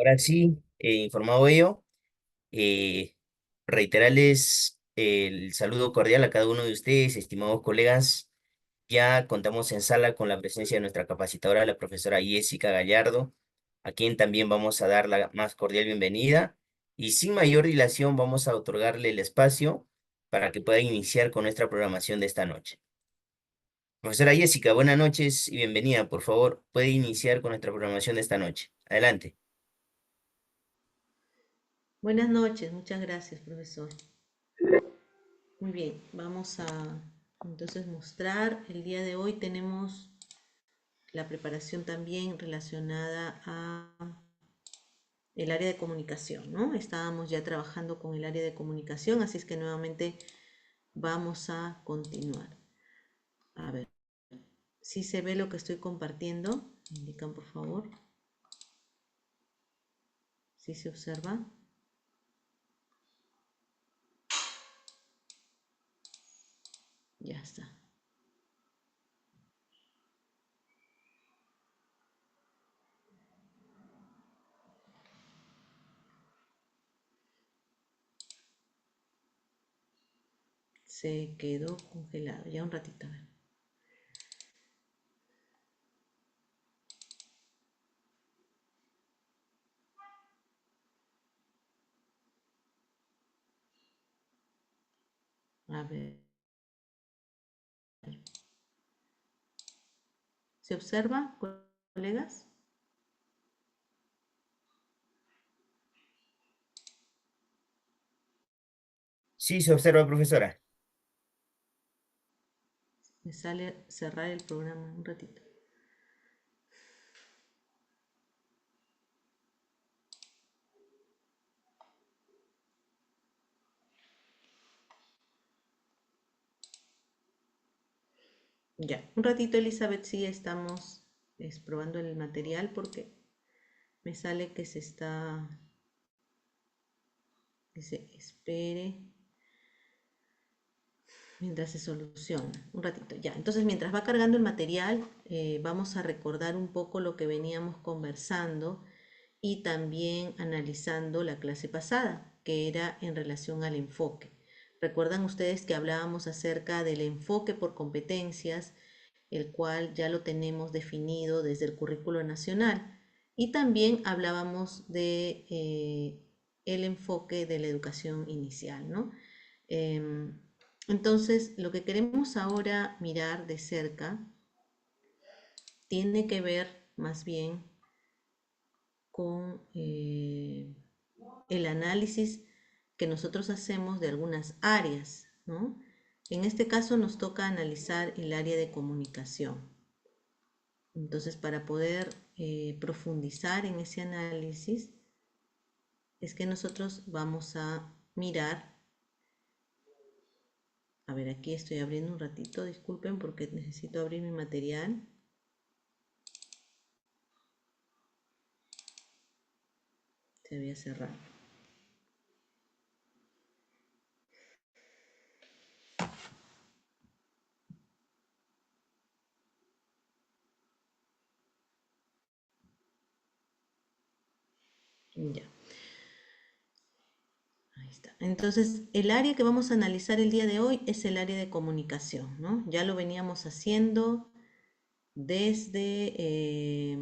Ahora sí, informado ello, eh, reiterarles el saludo cordial a cada uno de ustedes, estimados colegas. Ya contamos en sala con la presencia de nuestra capacitadora, la profesora Jessica Gallardo, a quien también vamos a dar la más cordial bienvenida. Y sin mayor dilación vamos a otorgarle el espacio para que pueda iniciar con nuestra programación de esta noche. Profesora Jessica, buenas noches y bienvenida. Por favor, puede iniciar con nuestra programación de esta noche. Adelante. Buenas noches, muchas gracias, profesor. Muy bien, vamos a entonces mostrar. El día de hoy tenemos la preparación también relacionada a el área de comunicación, ¿no? Estábamos ya trabajando con el área de comunicación, así es que nuevamente vamos a continuar. A ver, si se ve lo que estoy compartiendo, indican por favor. Si se observa. Ya está. Se quedó congelado. Ya un ratito, a ver. A ver. ¿Se observa, colegas? Sí, se observa, profesora. Me sale cerrar el programa un ratito. Ya, un ratito, Elizabeth, sí estamos probando el material porque me sale que se está, dice, espere mientras se soluciona. Un ratito, ya. Entonces, mientras va cargando el material, vamos a recordar un poco lo que veníamos conversando y también analizando la clase pasada, que era en relación al enfoque. Recuerdan ustedes que hablábamos acerca del enfoque por competencias, el cual ya lo tenemos definido desde el currículo nacional. Y también hablábamos de el enfoque de la educación inicial, ¿no? Em, entonces, lo que queremos ahora mirar de cerca tiene que ver más bien con el análisis que nosotros hacemos de algunas áreas, ¿no? En este caso nos toca analizar el área de comunicación. Entonces, para poder profundizar en ese análisis, es que nosotros vamos a mirar, a ver, aquí estoy abriendo un ratito, disculpen porque necesito abrir mi material. Se había cerrado. Ya, ahí está. Entonces, el área que vamos a analizar el día de hoy es el área de comunicación, ¿no? Ya lo veníamos haciendo desde,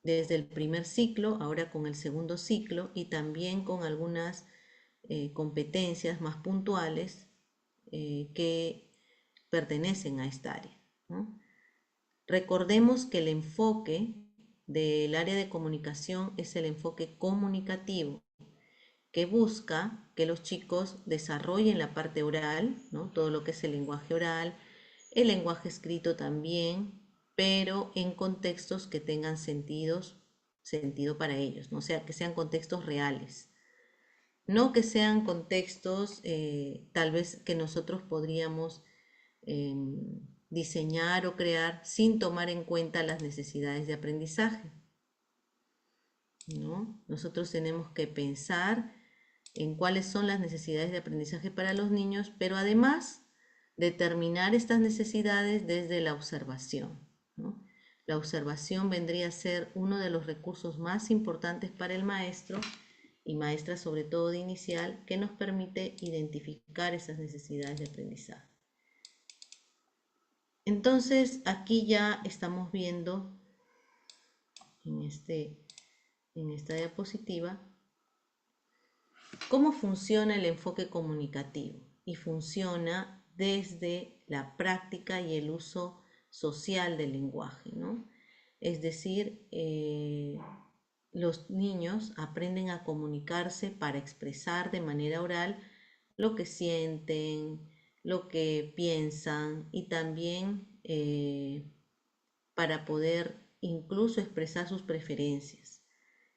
desde el primer ciclo, ahora con el segundo ciclo y también con algunas competencias más puntuales que pertenecen a esta área, ¿no? Recordemos que el enfoque del área de comunicación es el enfoque comunicativo, que busca que los chicos desarrollen la parte oral, ¿no? Todo lo que es el lenguaje oral, el lenguaje escrito también, pero en contextos que tengan sentido para ellos, ¿no? O sea, que sean contextos reales, no que sean contextos tal vez que nosotros podríamos eh, diseñar o crear sin tomar en cuenta las necesidades de aprendizaje, ¿no? Nosotros tenemos que pensar en cuáles son las necesidades de aprendizaje para los niños, pero además determinar estas necesidades desde la observación, ¿no? La observación vendría a ser uno de los recursos más importantes para el maestro y maestra, sobre todo de inicial, que nos permite identificar esas necesidades de aprendizaje. Entonces, aquí ya estamos viendo en, en esta diapositiva cómo funciona el enfoque comunicativo, y funciona desde la práctica y el uso social del lenguaje, ¿no? Es decir, los niños aprenden a comunicarse para expresar de manera oral lo que sienten, lo que piensan, y también para poder incluso expresar sus preferencias.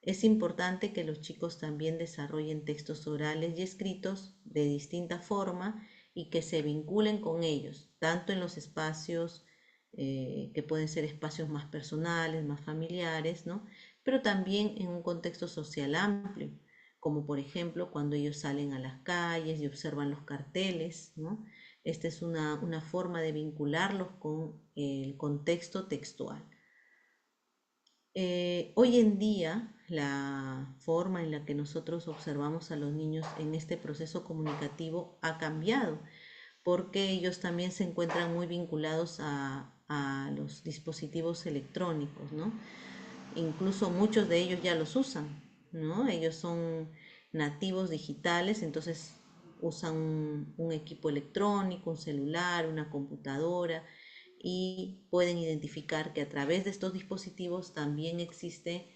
Es importante que los chicos también desarrollen textos orales y escritos de distinta forma y que se vinculen con ellos, tanto en los espacios que pueden ser espacios más personales, más familiares, ¿no? Pero también en un contexto social amplio, como por ejemplo cuando ellos salen a las calles y observan los carteles, ¿no? Esta es una forma de vincularlos con el contexto textual. Hoy en día, la forma en la que nosotros observamos a los niños en este proceso comunicativo ha cambiado, porque ellos también se encuentran muy vinculados a los dispositivos electrónicos, ¿no? Incluso muchos de ellos ya los usan, ¿no? Ellos son nativos digitales, entonces usan un equipo electrónico, un celular, una computadora, y pueden identificar que a través de estos dispositivos también existe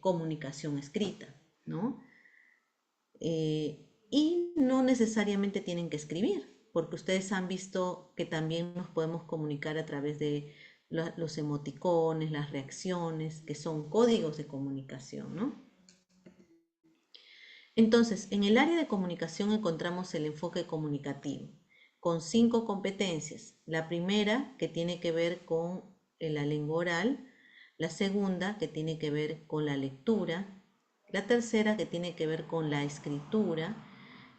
comunicación escrita, ¿no? Y no necesariamente tienen que escribir, porque ustedes han visto que también nos podemos comunicar a través de los emoticones, las reacciones, que son códigos de comunicación, ¿no? Entonces, en el área de comunicación encontramos el enfoque comunicativo, con 5 competencias. La primera, que tiene que ver con la lengua oral; la segunda, que tiene que ver con la lectura; la tercera, que tiene que ver con la escritura;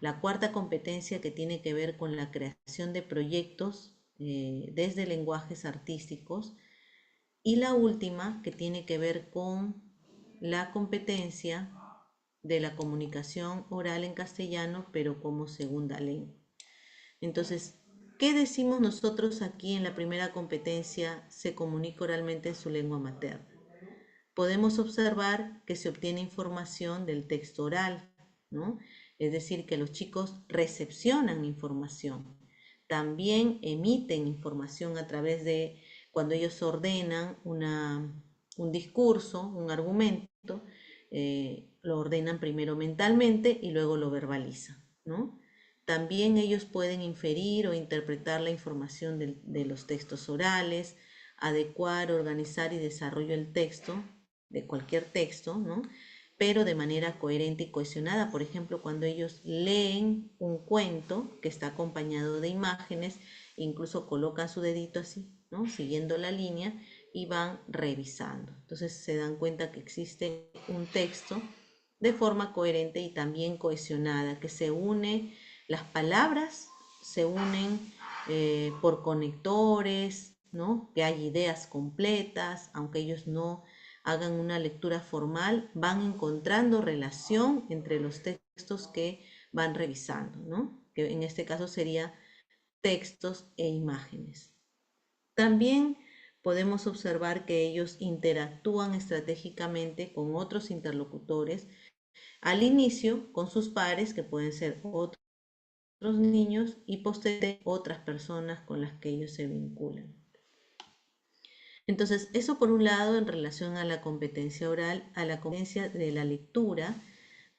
la cuarta competencia, que tiene que ver con la creación de proyectos desde lenguajes artísticos; y la última, que tiene que ver con la competencia de la comunicación oral en castellano, pero como segunda lengua. Entonces, ¿qué decimos nosotros aquí en la primera competencia? Se comunica oralmente en su lengua materna. Podemos observar que se obtiene información del texto oral, ¿no? Es decir, que los chicos recepcionan información. También emiten información a través de cuando ellos ordenan un discurso, un argumento, lo ordenan primero mentalmente y luego lo verbalizan, ¿no? También ellos pueden inferir o interpretar la información de los textos orales, adecuar, organizar y desarrollar el texto, de cualquier texto, ¿no? Pero de manera coherente y cohesionada. Por ejemplo, cuando ellos leen un cuento que está acompañado de imágenes, incluso colocan su dedito así, ¿no? Siguiendo la línea, y van revisando. Entonces se dan cuenta que existe un texto de forma coherente y también cohesionada, que se une, las palabras se unen por conectores, ¿no? Que hay ideas completas, aunque ellos no hagan una lectura formal, van encontrando relación entre los textos que van revisando, ¿no? Que en este caso sería textos e imágenes. También podemos observar que ellos interactúan estratégicamente con otros interlocutores, al inicio con sus pares, que pueden ser otros niños, y posteriormente otras personas con las que ellos se vinculan. Entonces, eso por un lado en relación a la competencia oral. A la competencia de la lectura,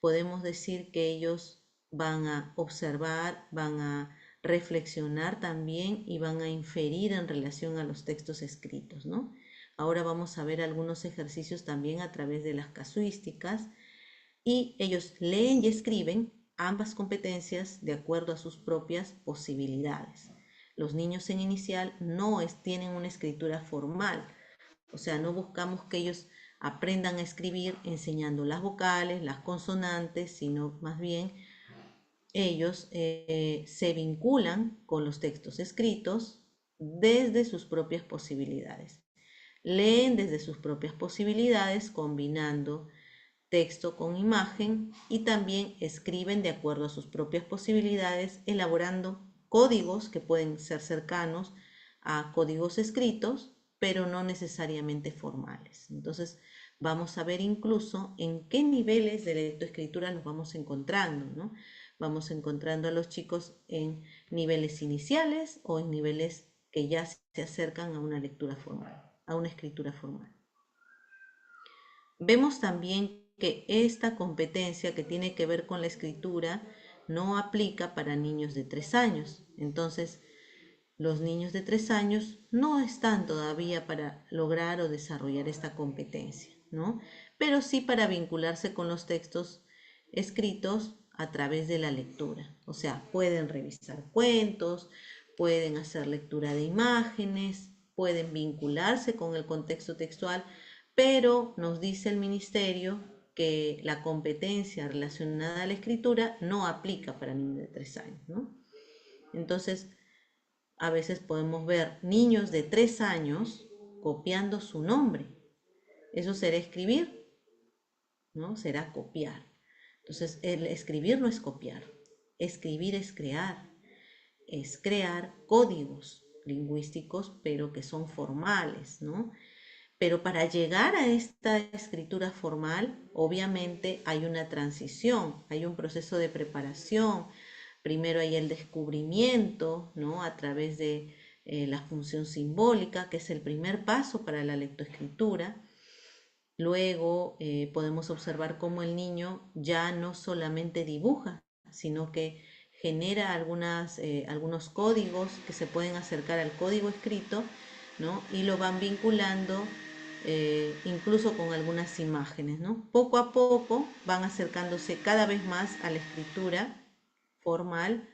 podemos decir que ellos van a observar, van a reflexionar también y van a inferir en relación a los textos escritos, ¿no? Ahora vamos a ver algunos ejercicios también a través de las casuísticas, y ellos leen y escriben ambas competencias de acuerdo a sus propias posibilidades. Los niños en inicial no tienen una escritura formal, o sea, no buscamos que ellos aprendan a escribir enseñando las vocales, las consonantes, sino más bien ellos se vinculan con los textos escritos desde sus propias posibilidades. leen desde sus propias posibilidades, combinando texto con imagen y también escriben de acuerdo a sus propias posibilidades, elaborando códigos que pueden ser cercanos a códigos escritos, pero no necesariamente formales. Entonces, vamos a ver incluso en qué niveles de lectoescritura nos vamos encontrando, ¿no? Vamos encontrando a los chicos en niveles iniciales o en niveles que ya se acercan a una lectura formal, a una escritura formal. Vemos también que esta competencia que tiene que ver con la escritura no aplica para niños de 3 años. Entonces, los niños de 3 años no están todavía para lograr o desarrollar esta competencia, ¿no? Pero sí para vincularse con los textos escritos a través de la lectura. O sea, pueden revisar cuentos, pueden hacer lectura de imágenes, pueden vincularse con el contexto textual, pero nos dice el ministerio que la competencia relacionada a la escritura no aplica para niños de 3 años, ¿no? Entonces, a veces podemos ver niños de 3 años copiando su nombre. Eso será escribir, ¿no? Será copiar. Entonces, el escribir no es copiar. Escribir es crear códigos lingüísticos, pero que son formales, ¿no? Pero para llegar a esta escritura formal, obviamente hay una transición, hay un proceso de preparación. Primero hay el descubrimiento, ¿no? A través de la función simbólica, que es el primer paso para la lectoescritura. Luego podemos observar cómo el niño ya no solamente dibuja, sino que genera algunos códigos que se pueden acercar al código escrito, ¿no? Y lo van vinculando incluso con algunas imágenes, ¿no? Poco a poco van acercándose cada vez más a la escritura formal,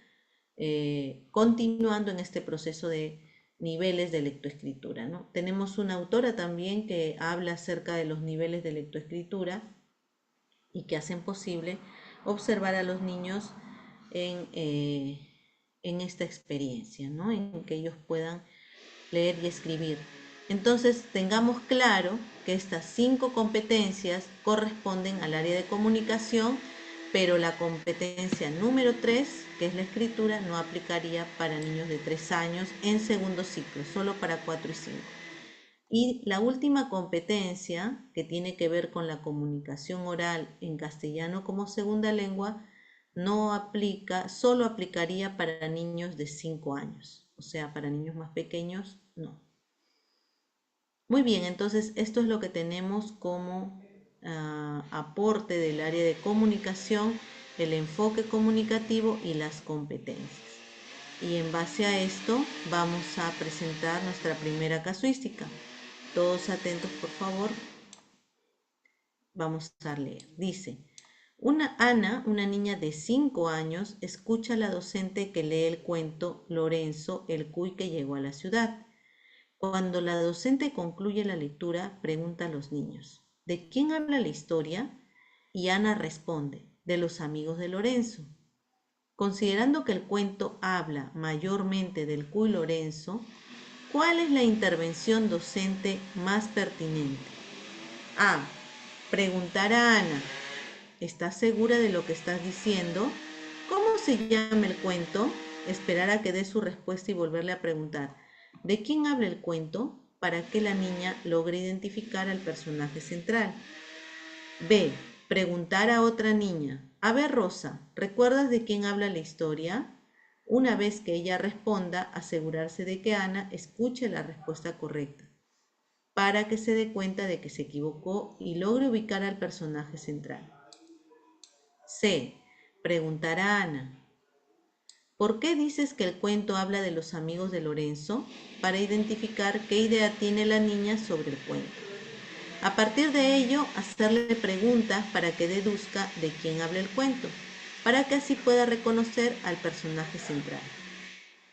continuando en este proceso de niveles de lectoescritura, ¿no? Tenemos una autora también que habla acerca de los niveles de lectoescritura y que hacen posible observar a los niños en, eh, en esta experiencia, ¿no? En que ellos puedan leer y escribir. Entonces, tengamos claro que estas 5 competencias corresponden al área de comunicación, pero la competencia número 3, que es la escritura, no aplicaría para niños de 3 años en segundo ciclo, solo para 4 y 5. Y la última competencia, que tiene que ver con la comunicación oral en castellano como segunda lengua, no aplica, solo aplicaría para niños de 5 años, o sea, para niños más pequeños, no. Muy bien, entonces esto es lo que tenemos como aporte del área de comunicación, el enfoque comunicativo y las competencias. Y en base a esto vamos a presentar nuestra primera casuística. Todos atentos, por favor. Vamos a leer. Dice, Ana, una niña de 5 años, escucha a la docente que lee el cuento Lorenzo, el cuy que llegó a la ciudad. Cuando la docente concluye la lectura, pregunta a los niños, ¿de quién habla la historia? Y Ana responde, de los amigos de Lorenzo. Considerando que el cuento habla mayormente del cuy Lorenzo, ¿cuál es la intervención docente más pertinente? A. Preguntar a Ana, ¿estás segura de lo que estás diciendo? ¿Cómo se llama el cuento? Esperar a que dé su respuesta y volverle a preguntar, ¿de quién habla el cuento? Para que la niña logre identificar al personaje central. B. Preguntar a otra niña, a ver Rosa, ¿recuerdas de quién habla la historia? Una vez que ella responda, asegurarse de que Ana escuche la respuesta correcta, para que se dé cuenta de que se equivocó y logre ubicar al personaje central. C. Preguntar a Ana, ¿por qué dices que el cuento habla de los amigos de Lorenzo? Para identificar qué idea tiene la niña sobre el cuento. A partir de ello, hacerle preguntas para que deduzca de quién habla el cuento, para que así pueda reconocer al personaje central.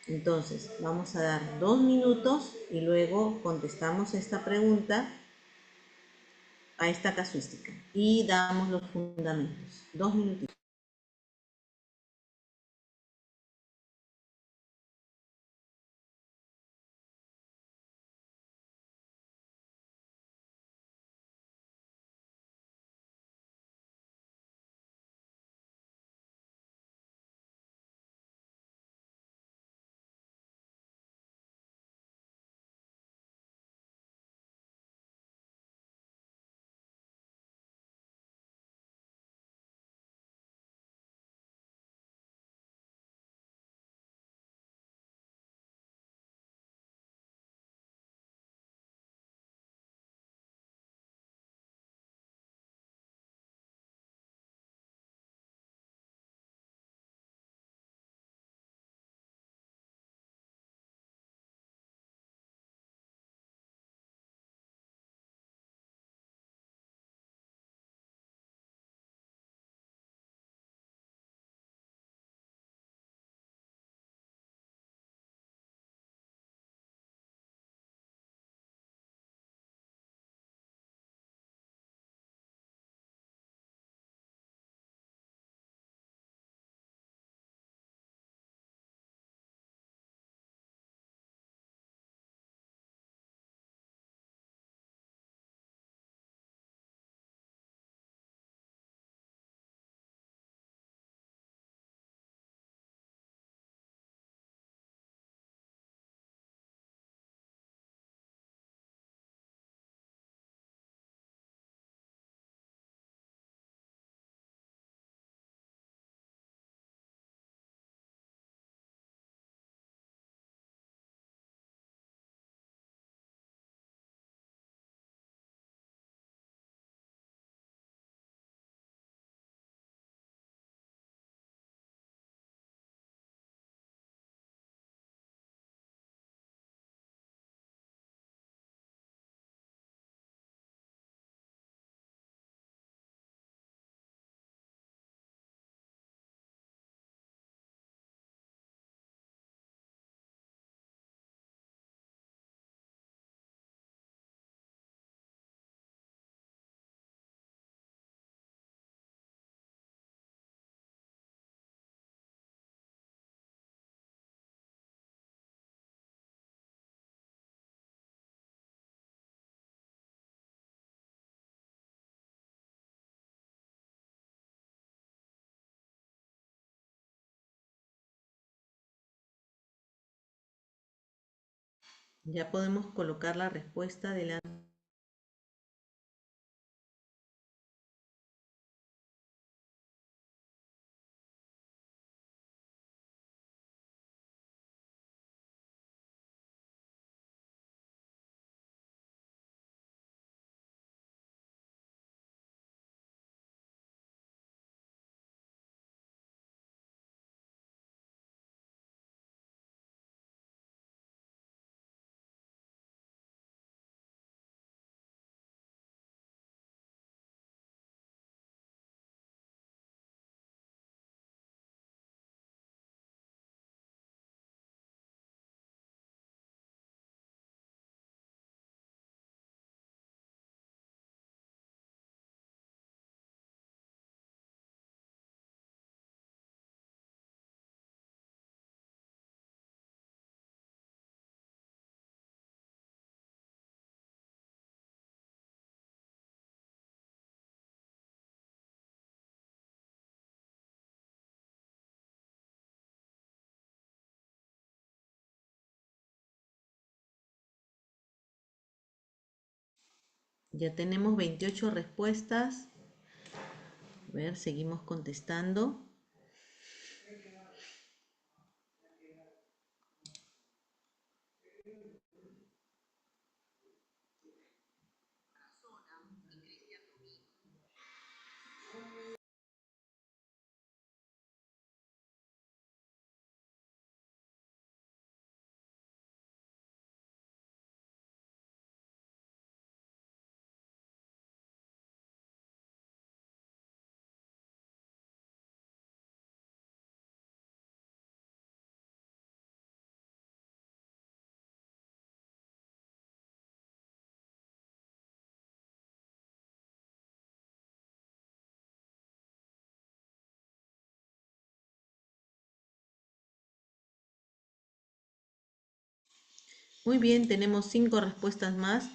Entonces, vamos a dar 2 minutos y luego contestamos esta pregunta a esta casuística y damos los fundamentos. 2 minutitos. Ya podemos colocar la respuesta de la... Ya tenemos 28 respuestas. A ver, seguimos contestando. Muy bien, tenemos 5 respuestas más.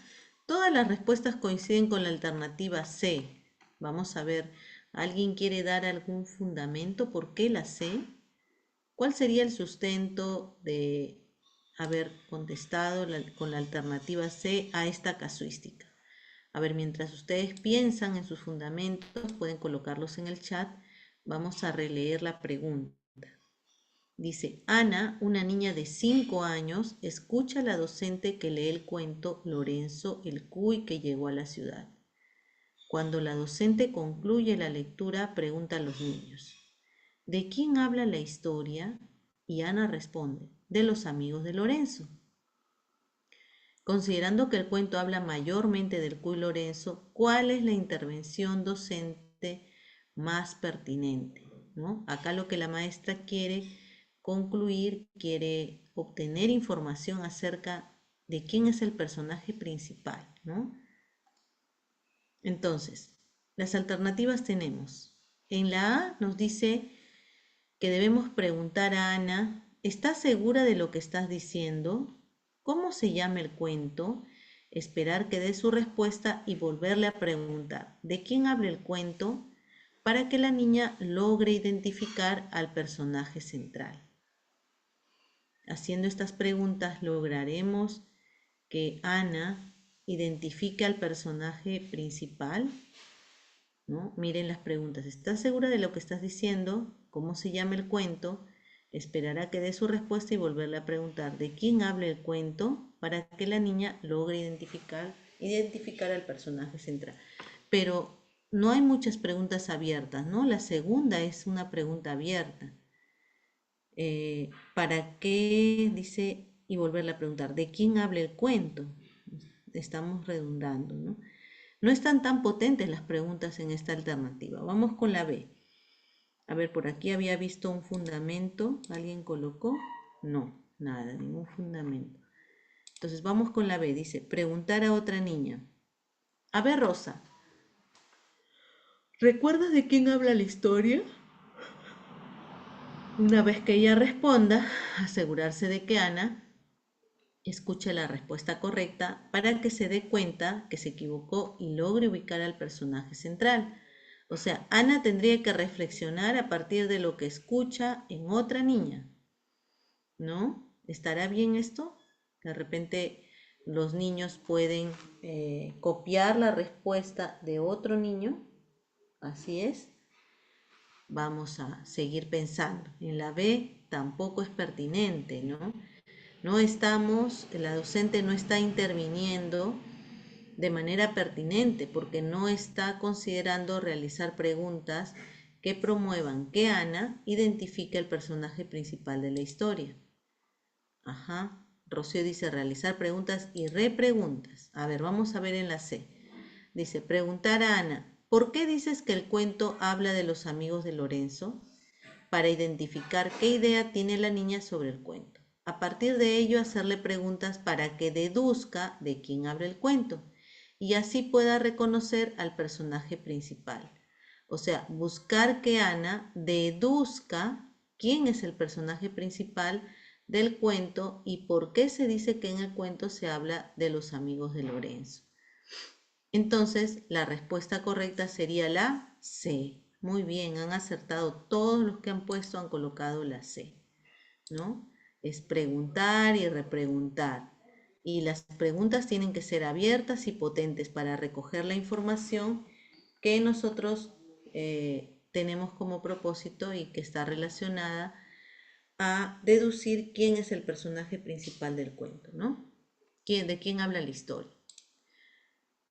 Todas las respuestas coinciden con la alternativa C. Vamos a ver, ¿alguien quiere dar algún fundamento? ¿Por qué la C? ¿Cuál sería el sustento de haber contestado con la alternativa C a esta casuística? A ver, mientras ustedes piensan en sus fundamentos, pueden colocarlos en el chat. Vamos a releer la pregunta. Dice, Ana, una niña de 5 años, escucha a la docente que lee el cuento Lorenzo el Cuy que llegó a la ciudad. Cuando la docente concluye la lectura, pregunta a los niños, ¿de quién habla la historia? Y Ana responde, de los amigos de Lorenzo. Considerando que el cuento habla mayormente del Cuy Lorenzo, ¿cuál es la intervención docente más pertinente? ¿No? Acá lo que la maestra quiere concluir, quiere obtener información acerca de quién es el personaje principal, ¿no? Entonces, las alternativas tenemos. En la A nos dice que debemos preguntar a Ana, ¿estás segura de lo que estás diciendo? ¿Cómo se llama el cuento? Esperar que dé su respuesta y volverle a preguntar, ¿de quién habla el cuento? Para que la niña logre identificar al personaje central. Haciendo estas preguntas lograremos que Ana identifique al personaje principal, ¿no? Miren las preguntas. ¿Estás segura de lo que estás diciendo? ¿Cómo se llama el cuento? Esperará que dé su respuesta y volverle a preguntar de quién habla el cuento para que la niña logre identificar al personaje central. Pero no hay muchas preguntas abiertas, ¿no? La segunda es una pregunta abierta. ¿Para qué? Dice, y volverle a preguntar, ¿de quién habla el cuento? Estamos redundando, ¿no? No están tan potentes las preguntas en esta alternativa. Vamos con la B. A ver, por aquí había visto un fundamento. ¿Alguien colocó? No, nada, ningún fundamento. Entonces vamos con la B. Dice, preguntar a otra niña. A ver, Rosa, ¿recuerdas de quién habla la historia? Una vez que ella responda, asegurarse de que Ana escuche la respuesta correcta para que se dé cuenta que se equivocó y logre ubicar al personaje central. O sea, Ana tendría que reflexionar a partir de lo que escucha en otra niña, ¿no? ¿Estará bien esto? De repente los niños pueden copiar la respuesta de otro niño, así es. Vamos a seguir pensando. En la B tampoco es pertinente, ¿no? No estamos, la docente no está interviniendo de manera pertinente porque no está considerando realizar preguntas que promuevan que Ana identifique el personaje principal de la historia. Ajá. Rocío dice realizar preguntas y repreguntas. A ver, vamos a ver en la C. Dice, preguntar a Ana, ¿por qué dices que el cuento habla de los amigos de Lorenzo? Para identificar qué idea tiene la niña sobre el cuento. A partir de ello, hacerle preguntas para que deduzca de quién habla el cuento y así pueda reconocer al personaje principal. O sea, buscar que Ana deduzca quién es el personaje principal del cuento y por qué se dice que en el cuento se habla de los amigos de Lorenzo. Entonces, la respuesta correcta sería la C. Muy bien, han acertado todos los que han puesto, han colocado la C, ¿no? Es preguntar y repreguntar. Y las preguntas tienen que ser abiertas y potentes para recoger la información que nosotros tenemos como propósito y que está relacionada a deducir quién es el personaje principal del cuento, ¿no? ¿De quién habla la historia?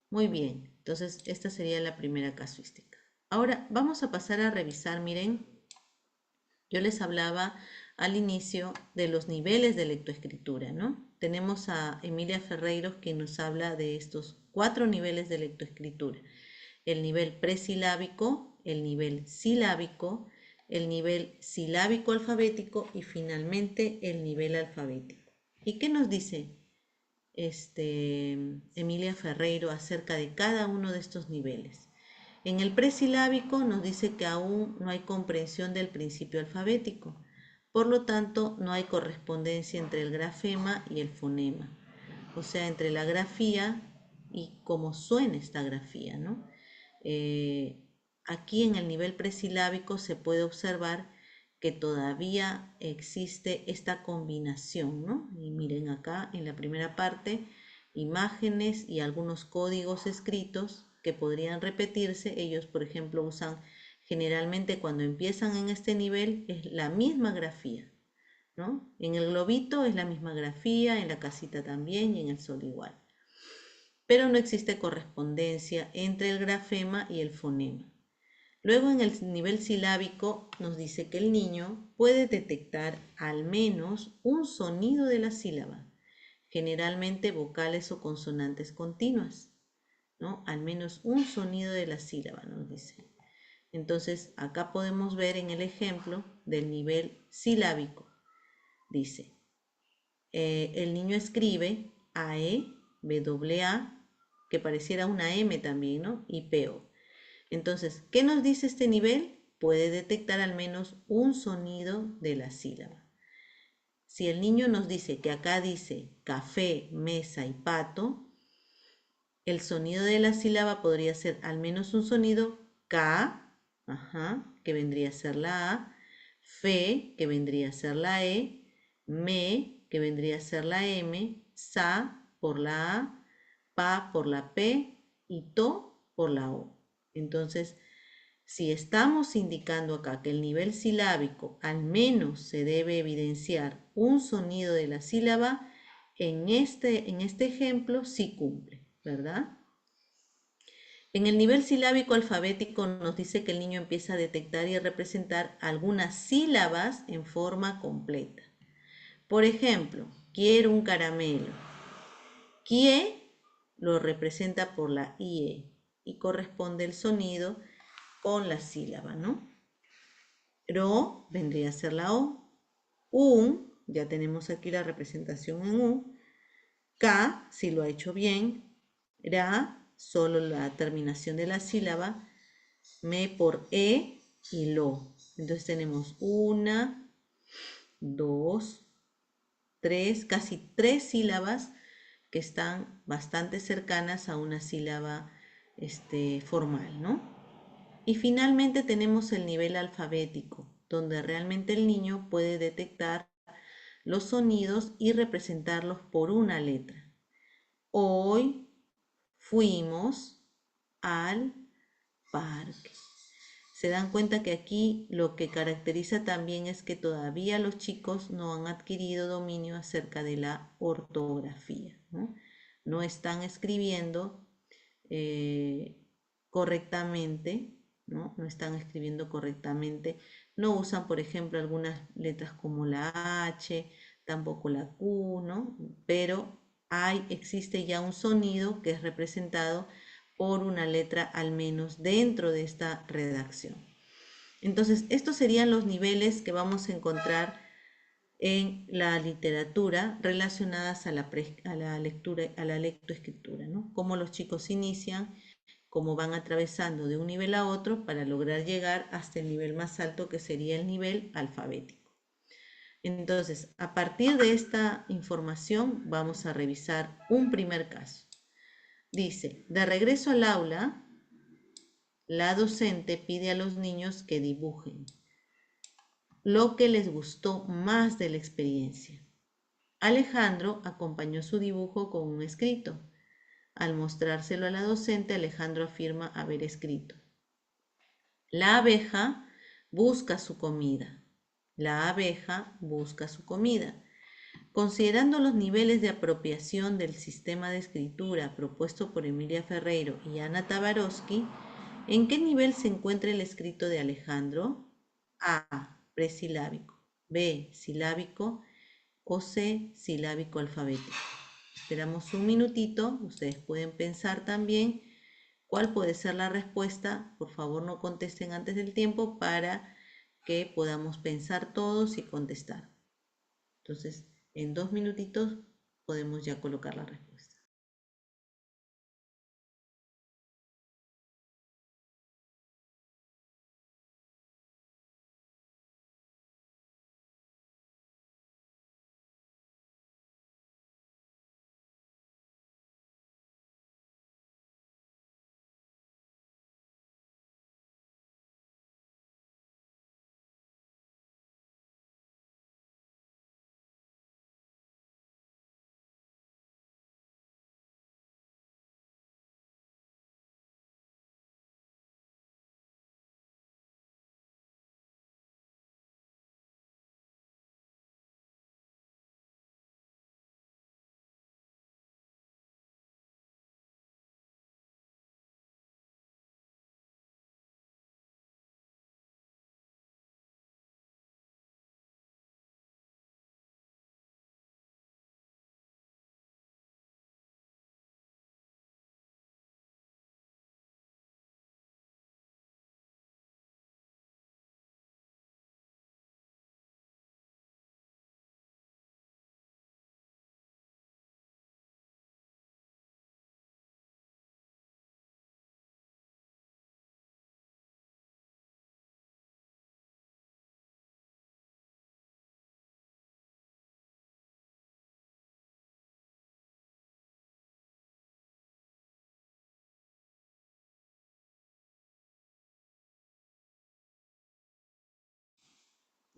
Muy bien, entonces esta sería la primera casuística. Ahora vamos a pasar a revisar, miren, yo les hablaba al inicio de los niveles de lectoescritura, ¿no? Tenemos a Emilia Ferreiros que nos habla de estos 4 niveles de lectoescritura. El nivel presilábico, el nivel silábico, el nivel silábico alfabético y finalmente el nivel alfabético. ¿Y qué nos dice Emilia Ferreiro acerca de cada uno de estos niveles? En el presilábico nos dice que aún no hay comprensión del principio alfabético, por lo tanto no hay correspondencia entre el grafema y el fonema, o sea, entre la grafía y cómo suena esta grafía, ¿no? Eh, Aquí en el nivel presilábico se puede observar que todavía existe esta combinación, ¿no? Y miren acá en la primera parte, imágenes y algunos códigos escritos que podrían repetirse. Ellos, por ejemplo, usan generalmente cuando empiezan en este nivel es la misma grafía, ¿no? En el globito es la misma grafía, en la casita también y en el sol igual. Pero no existe correspondencia entre el grafema y el fonema. Luego en el nivel silábico nos dice que el niño puede detectar al menos un sonido de la sílaba, generalmente vocales o consonantes continuas, ¿no? Al menos un sonido de la sílaba nos dice. Entonces acá podemos ver en el ejemplo del nivel silábico. Dice, el niño escribe AE, BAA, que pareciera una M también, ¿no? Y PO. Entonces, ¿qué nos dice este nivel? Puede detectar al menos un sonido de la sílaba. Si el niño nos dice que acá dice café, mesa y pato, el sonido de la sílaba podría ser al menos un sonido K, ajá, que vendría a ser la A, fe, que vendría a ser la E, me, que vendría a ser la M, sa por la A, pa por la P y to por la O. Entonces, si estamos indicando acá que el nivel silábico al menos se debe evidenciar un sonido de la sílaba, en este ejemplo sí cumple, ¿verdad? En el nivel silábico alfabético nos dice que el niño empieza a detectar y a representar algunas sílabas en forma completa. Por ejemplo, quiero un caramelo. Kie lo representa por la IE y corresponde el sonido con la sílaba, ¿no? Ro vendría a ser la O. Un, ya tenemos aquí la representación en U. K, si lo ha hecho bien. Ra, solo la terminación de la sílaba. Me por E y lo. Entonces tenemos una, dos, tres, casi 3 sílabas que están bastante cercanas a una sílaba formal, ¿no? Y finalmente tenemos el nivel alfabético, donde realmente el niño puede detectar los sonidos y representarlos por una letra. Hoy fuimos al parque. Se dan cuenta que aquí lo que caracteriza también es que todavía los chicos no han adquirido dominio acerca de la ortografía, ¿no? No están escribiendo eh, correctamente, ¿no? No están escribiendo correctamente, no usan, por ejemplo, algunas letras como la H, tampoco la Q, ¿no? Pero existe ya un sonido que es representado por una letra al menos dentro de esta redacción. Entonces, estos serían los niveles que vamos a encontrar en la literatura relacionadas a la lectura, a la lectoescritura, ¿no? Cómo los chicos inician, cómo van atravesando de un nivel a otro para lograr llegar hasta el nivel más alto que sería el nivel alfabético. Entonces, a partir de esta información vamos a revisar un primer caso. Dice, de regreso al aula, la docente pide a los niños que dibujen lo que les gustó más de la experiencia. Alejandro acompañó su dibujo con un escrito. Al mostrárselo a la docente, Alejandro afirma haber escrito: la abeja busca su comida. La abeja busca su comida. Considerando los niveles de apropiación del sistema de escritura propuesto por Emilia Ferreiro y Ana Tabarovsky, ¿en qué nivel se encuentra el escrito de Alejandro? A. Presilábico. B. Silábico. O C. Silábico alfabético. Esperamos un minutito. Ustedes pueden pensar también cuál puede ser la respuesta. Por favor, no contesten antes del tiempo para que podamos pensar todos y contestar. Entonces, en 2 minutitos podemos ya colocar la respuesta.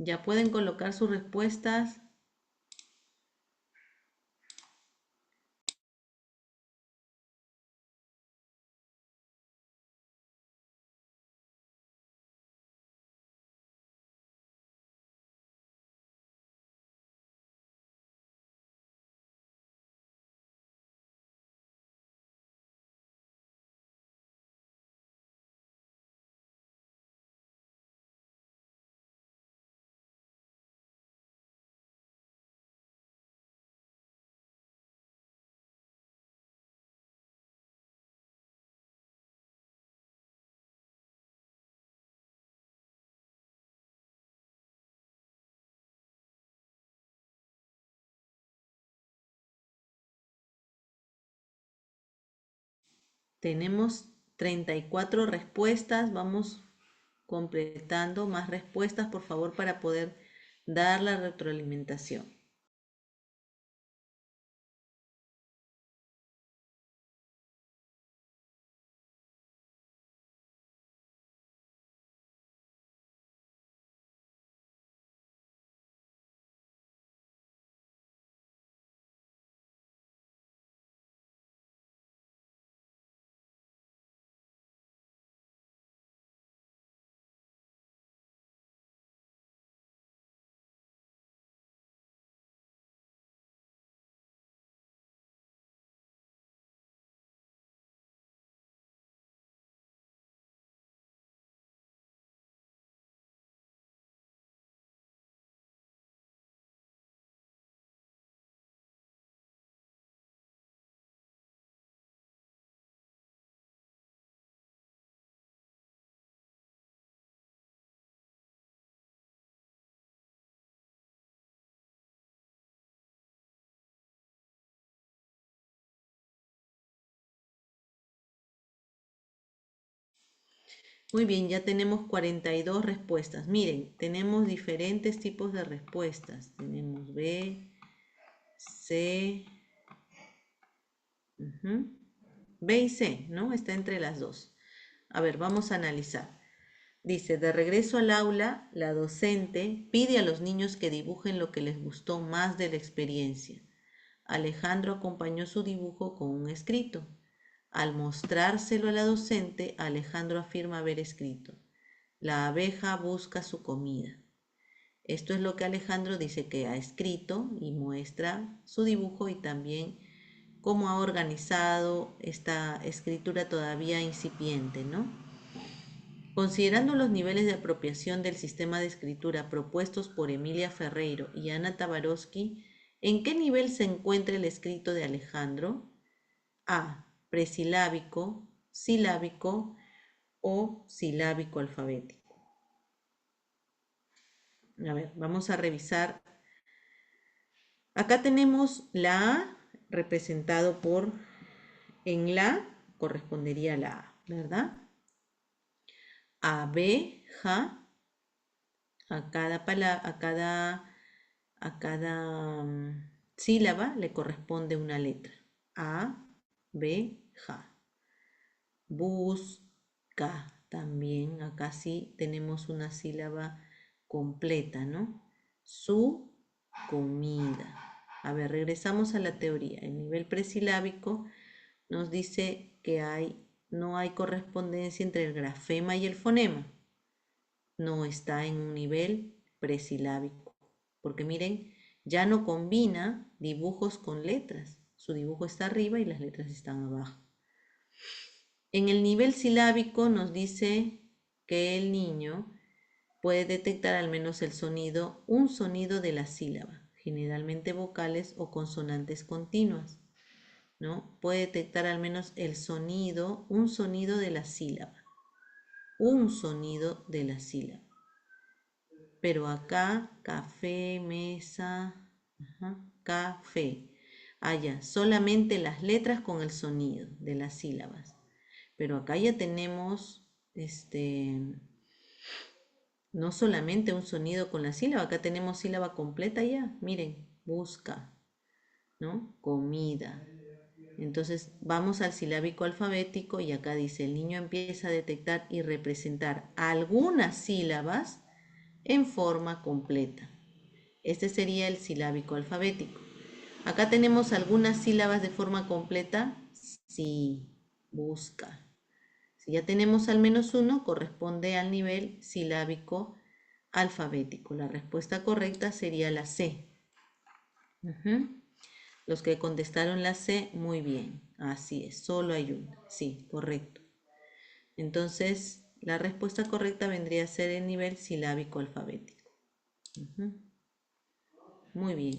Ya pueden colocar sus respuestas. Tenemos 34 respuestas. Vamos completando más respuestas, por favor, para poder dar la retroalimentación. Muy bien, ya tenemos 42 respuestas. Miren, tenemos diferentes tipos de respuestas. Tenemos B, C, ujú, B y C, ¿no? Está entre las dos. A ver, vamos a analizar. Dice, de regreso al aula, la docente pide a los niños que dibujen lo que les gustó más de la experiencia. Alejandro acompañó su dibujo con un escrito. Al mostrárselo a la docente, Alejandro afirma haber escrito: la abeja busca su comida. Esto es lo que Alejandro dice que ha escrito y muestra su dibujo y también cómo ha organizado esta escritura todavía incipiente, ¿no? Considerando los niveles de apropiación del sistema de escritura propuestos por Emilia Ferreiro y Ana Tabarovsky, ¿en qué nivel se encuentra el escrito de Alejandro? A. Presilábico, silábico o silábico alfabético. A ver, vamos a revisar. Acá tenemos la A representado por, en la correspondería a la A, ¿verdad? Abeja, a cada sílaba le corresponde una letra. A, B, ja. Busca también, acá sí tenemos una sílaba completa, ¿no? Su comida. A ver, regresamos a la teoría. El nivel presilábico nos dice que no hay correspondencia entre el grafema y el fonema. No está en un nivel presilábico. Porque miren, ya no combina dibujos con letras. Su dibujo está arriba y las letras están abajo. En el nivel silábico nos dice que el niño puede detectar al menos un sonido de la sílaba, generalmente vocales o consonantes continuas, ¿no? Puede detectar al menos un sonido de la sílaba, un sonido de la sílaba. Pero acá, café, mesa, ajá, café. Allá, solamente las letras con el sonido de las sílabas. Pero acá ya tenemos no solamente un sonido con la sílaba, acá tenemos sílaba completa ya. Miren, busca, ¿no? Comida. Entonces vamos al silábico alfabético y acá dice, el niño empieza a detectar y representar algunas sílabas en forma completa. Este sería el silábico alfabético. Acá tenemos algunas sílabas de forma completa. Sí, busca. Si ya tenemos al menos uno, corresponde al nivel silábico alfabético. La respuesta correcta sería la C. Los que contestaron la C, muy bien. Así es, solo hay una. Sí, correcto. Entonces, la respuesta correcta vendría a ser el nivel silábico alfabético. Muy bien.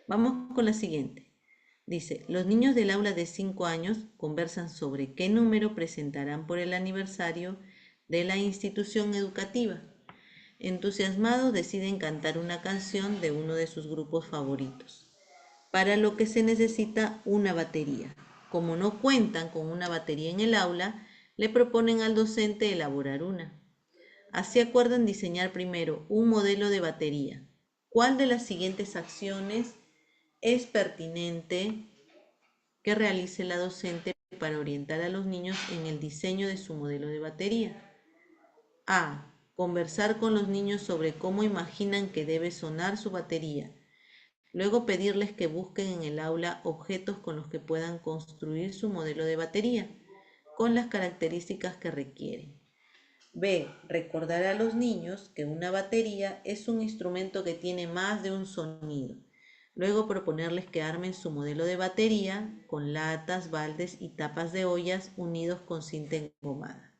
Vamos con la siguiente. Dice, los niños del aula de 5 años conversan sobre qué número presentarán por el aniversario de la institución educativa. Entusiasmados deciden cantar una canción de uno de sus grupos favoritos, para lo que se necesita una batería. Como no cuentan con una batería en el aula, le proponen al docente elaborar una. Así acuerdan diseñar primero un modelo de batería. ¿Cuál de las siguientes acciones es pertinente que realice la docente para orientar a los niños en el diseño de su modelo de batería? A. Conversar con los niños sobre cómo imaginan que debe sonar su batería. Luego pedirles que busquen en el aula objetos con los que puedan construir su modelo de batería, con las características que requieren. B. Recordar a los niños que una batería es un instrumento que tiene más de un sonido. Luego proponerles que armen su modelo de batería con latas, baldes y tapas de ollas unidos con cinta engomada.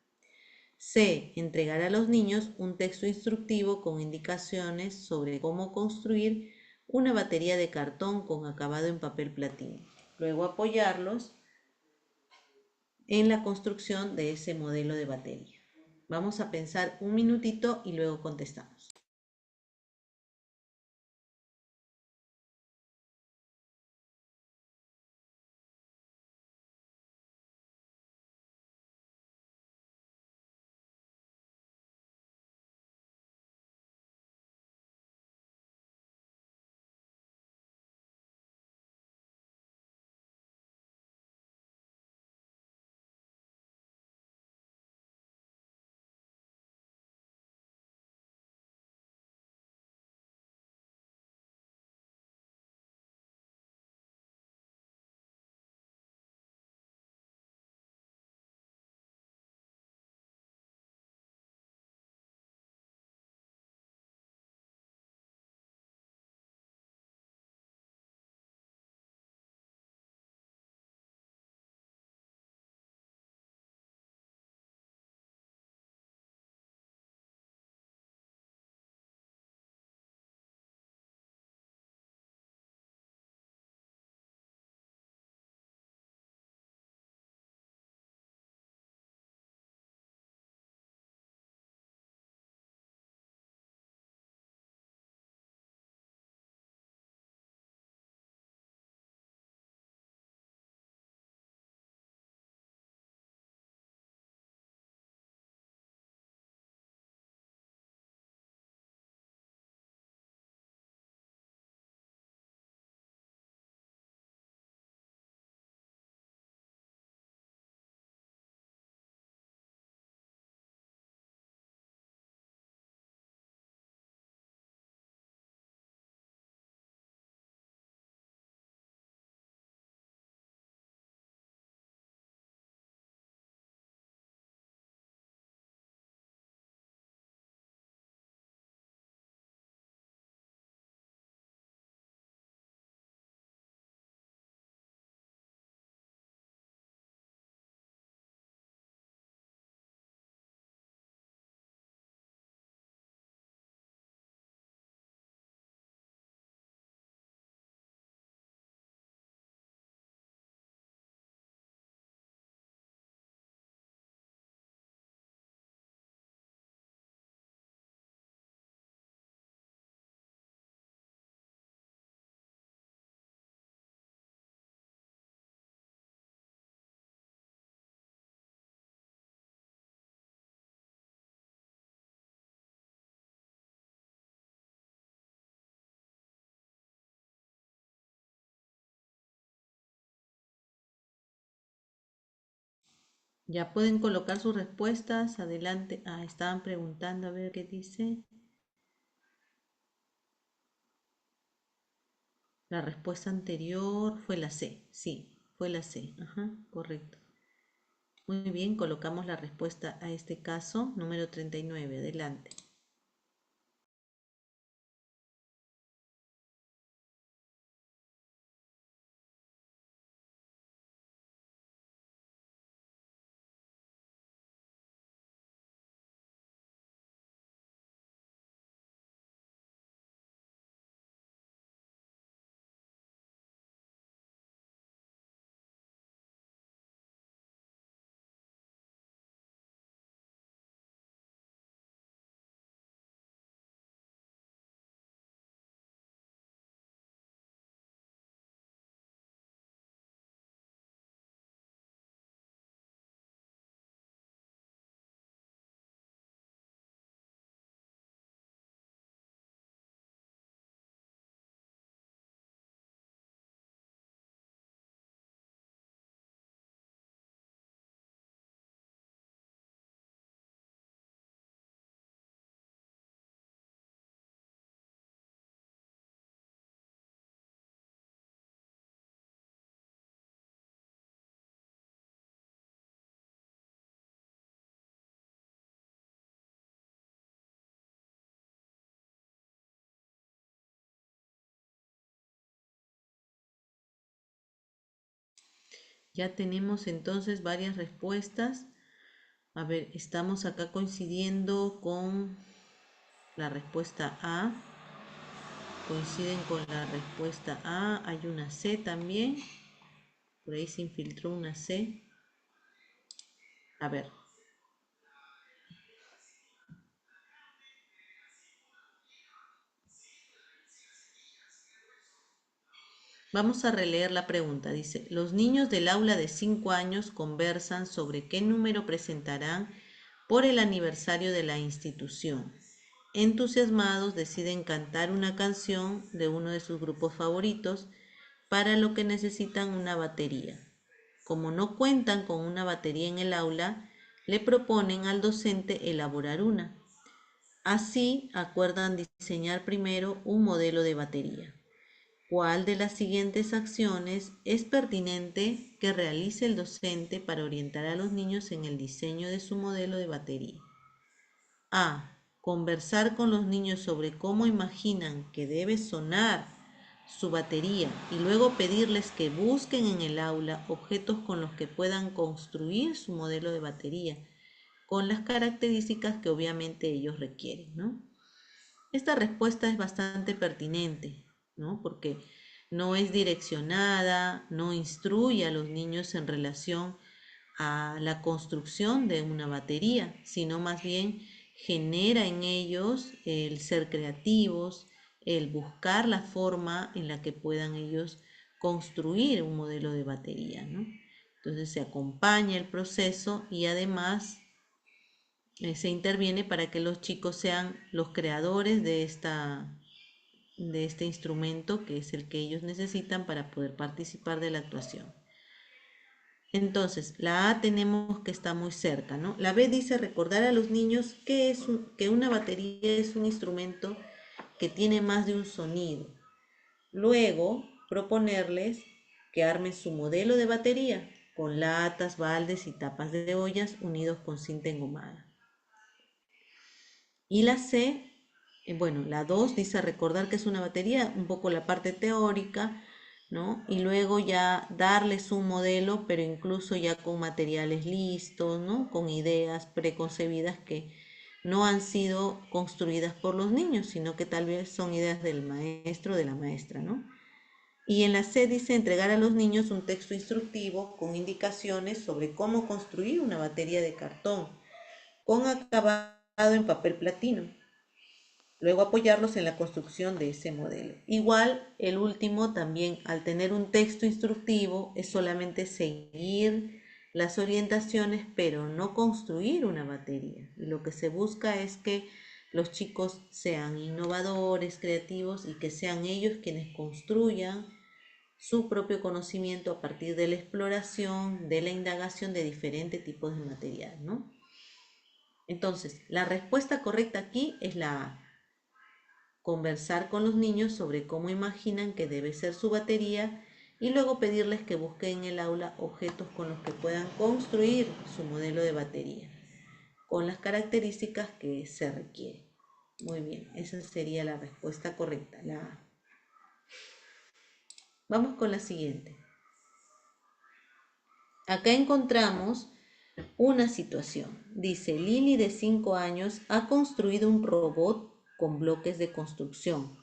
C. Entregar a los niños un texto instructivo con indicaciones sobre cómo construir una batería de cartón con acabado en papel platino. Luego apoyarlos en la construcción de ese modelo de batería. Vamos a pensar un minutito y luego contestamos. Ya pueden colocar sus respuestas. Adelante. Ah, estaban preguntando a ver qué dice. La respuesta anterior fue la C. Sí, fue la C. Ajá, correcto. Muy bien, colocamos la respuesta a este caso, número 39. Adelante. Ya tenemos entonces varias respuestas. A ver, estamos acá coincidiendo con la respuesta A. Coinciden con la respuesta A. Hay una C también. Por ahí se infiltró una C. A ver, vamos a releer la pregunta. Dice, los niños del aula de 5 años conversan sobre qué número presentarán por el aniversario de la institución. Entusiasmados deciden cantar una canción de uno de sus grupos favoritos, para lo que necesitan una batería. Como no cuentan con una batería en el aula, le proponen al docente elaborar una. Así acuerdan diseñar primero un modelo de batería. ¿Cuál de las siguientes acciones es pertinente que realice el docente para orientar a los niños en el diseño de su modelo de batería? A. Conversar con los niños sobre cómo imaginan que debe sonar su batería y luego pedirles que busquen en el aula objetos con los que puedan construir su modelo de batería, con las características que obviamente ellos requieren, ¿no? Esta respuesta es bastante pertinente, ¿no? Porque no es direccionada, no instruye a los niños en relación a la construcción de una batería, sino más bien genera en ellos el ser creativos, el buscar la forma en la que puedan ellos construir un modelo de batería, ¿no? Entonces se acompaña el proceso y además se interviene para que los chicos sean los creadores de este instrumento que es el que ellos necesitan para poder participar de la actuación. Entonces, la A tenemos que está muy cerca, ¿no? La B dice recordar a los niños que una batería es un instrumento que tiene más de un sonido. Luego, proponerles que armen su modelo de batería con latas, baldes y tapas de ollas unidos con cinta engomada. Y la C, bueno, la 2 dice recordar que es una batería, un poco la parte teórica, ¿no? Y luego ya darles un modelo, pero incluso ya con materiales listos, ¿no? Con ideas preconcebidas que no han sido construidas por los niños, sino que tal vez son ideas del maestro o de la maestra, ¿no? Y en la C dice entregar a los niños un texto instructivo con indicaciones sobre cómo construir una batería de cartón con acabado en papel platino. Luego apoyarlos en la construcción de ese modelo. Igual, el último también, al tener un texto instructivo, es solamente seguir las orientaciones, pero no construir una batería. Y lo que se busca es que los chicos sean innovadores, creativos y que sean ellos quienes construyan su propio conocimiento a partir de la exploración, de la indagación de diferentes tipos de material, ¿no? Entonces, la respuesta correcta aquí es la A. Conversar con los niños sobre cómo imaginan que debe ser su batería y luego pedirles que busquen en el aula objetos con los que puedan construir su modelo de batería, con las características que se requieren. Muy bien, esa sería la respuesta correcta, la A. Vamos con la siguiente. Acá encontramos una situación. Dice, Lili de 5 años ha construido un robot con bloques de construcción.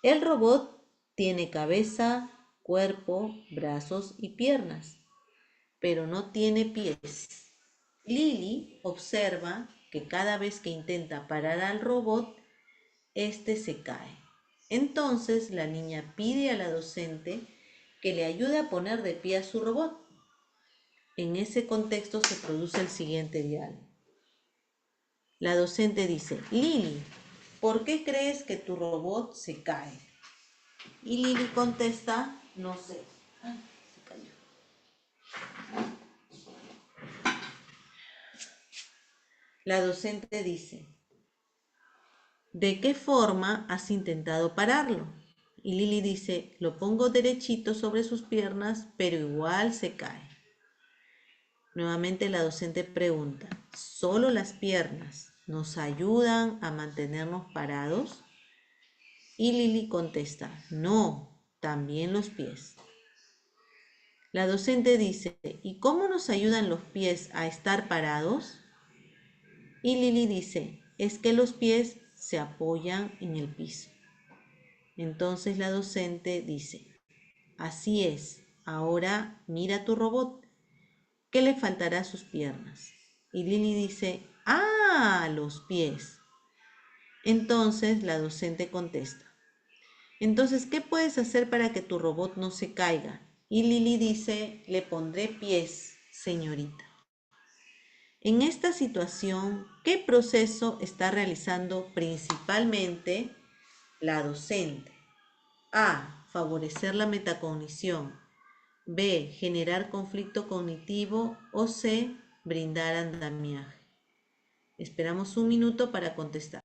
El robot tiene cabeza, cuerpo, brazos y piernas, pero no tiene pies. Lili observa que cada vez que intenta parar al robot, este se cae. Entonces la niña pide a la docente que le ayude a poner de pie a su robot. En ese contexto se produce el siguiente diálogo. La docente dice, Lili, ¿por qué crees que tu robot se cae? Y Lili contesta, no sé. Ay, se cayó. La docente dice, ¿de qué forma has intentado pararlo? Y Lili dice, lo pongo derechito sobre sus piernas, pero igual se cae. Nuevamente la docente pregunta, ¿solo las piernas nos ayudan a mantenernos parados? Y Lili contesta, no, también los pies. La docente dice, ¿y cómo nos ayudan los pies a estar parados? Y Lili dice, es que los pies se apoyan en el piso. Entonces la docente dice, así es, ahora mira tu robot, ¿qué le faltará a sus piernas? Y Lili dice, ah, los pies. Entonces la docente contesta, entonces, ¿qué puedes hacer para que tu robot no se caiga? Y Lili dice, le pondré pies, señorita. En esta situación, ¿qué proceso está realizando principalmente la docente? A. Favorecer la metacognición. B. Generar conflicto cognitivo. O C. Brindar andamiaje. Esperamos un minuto para contestar.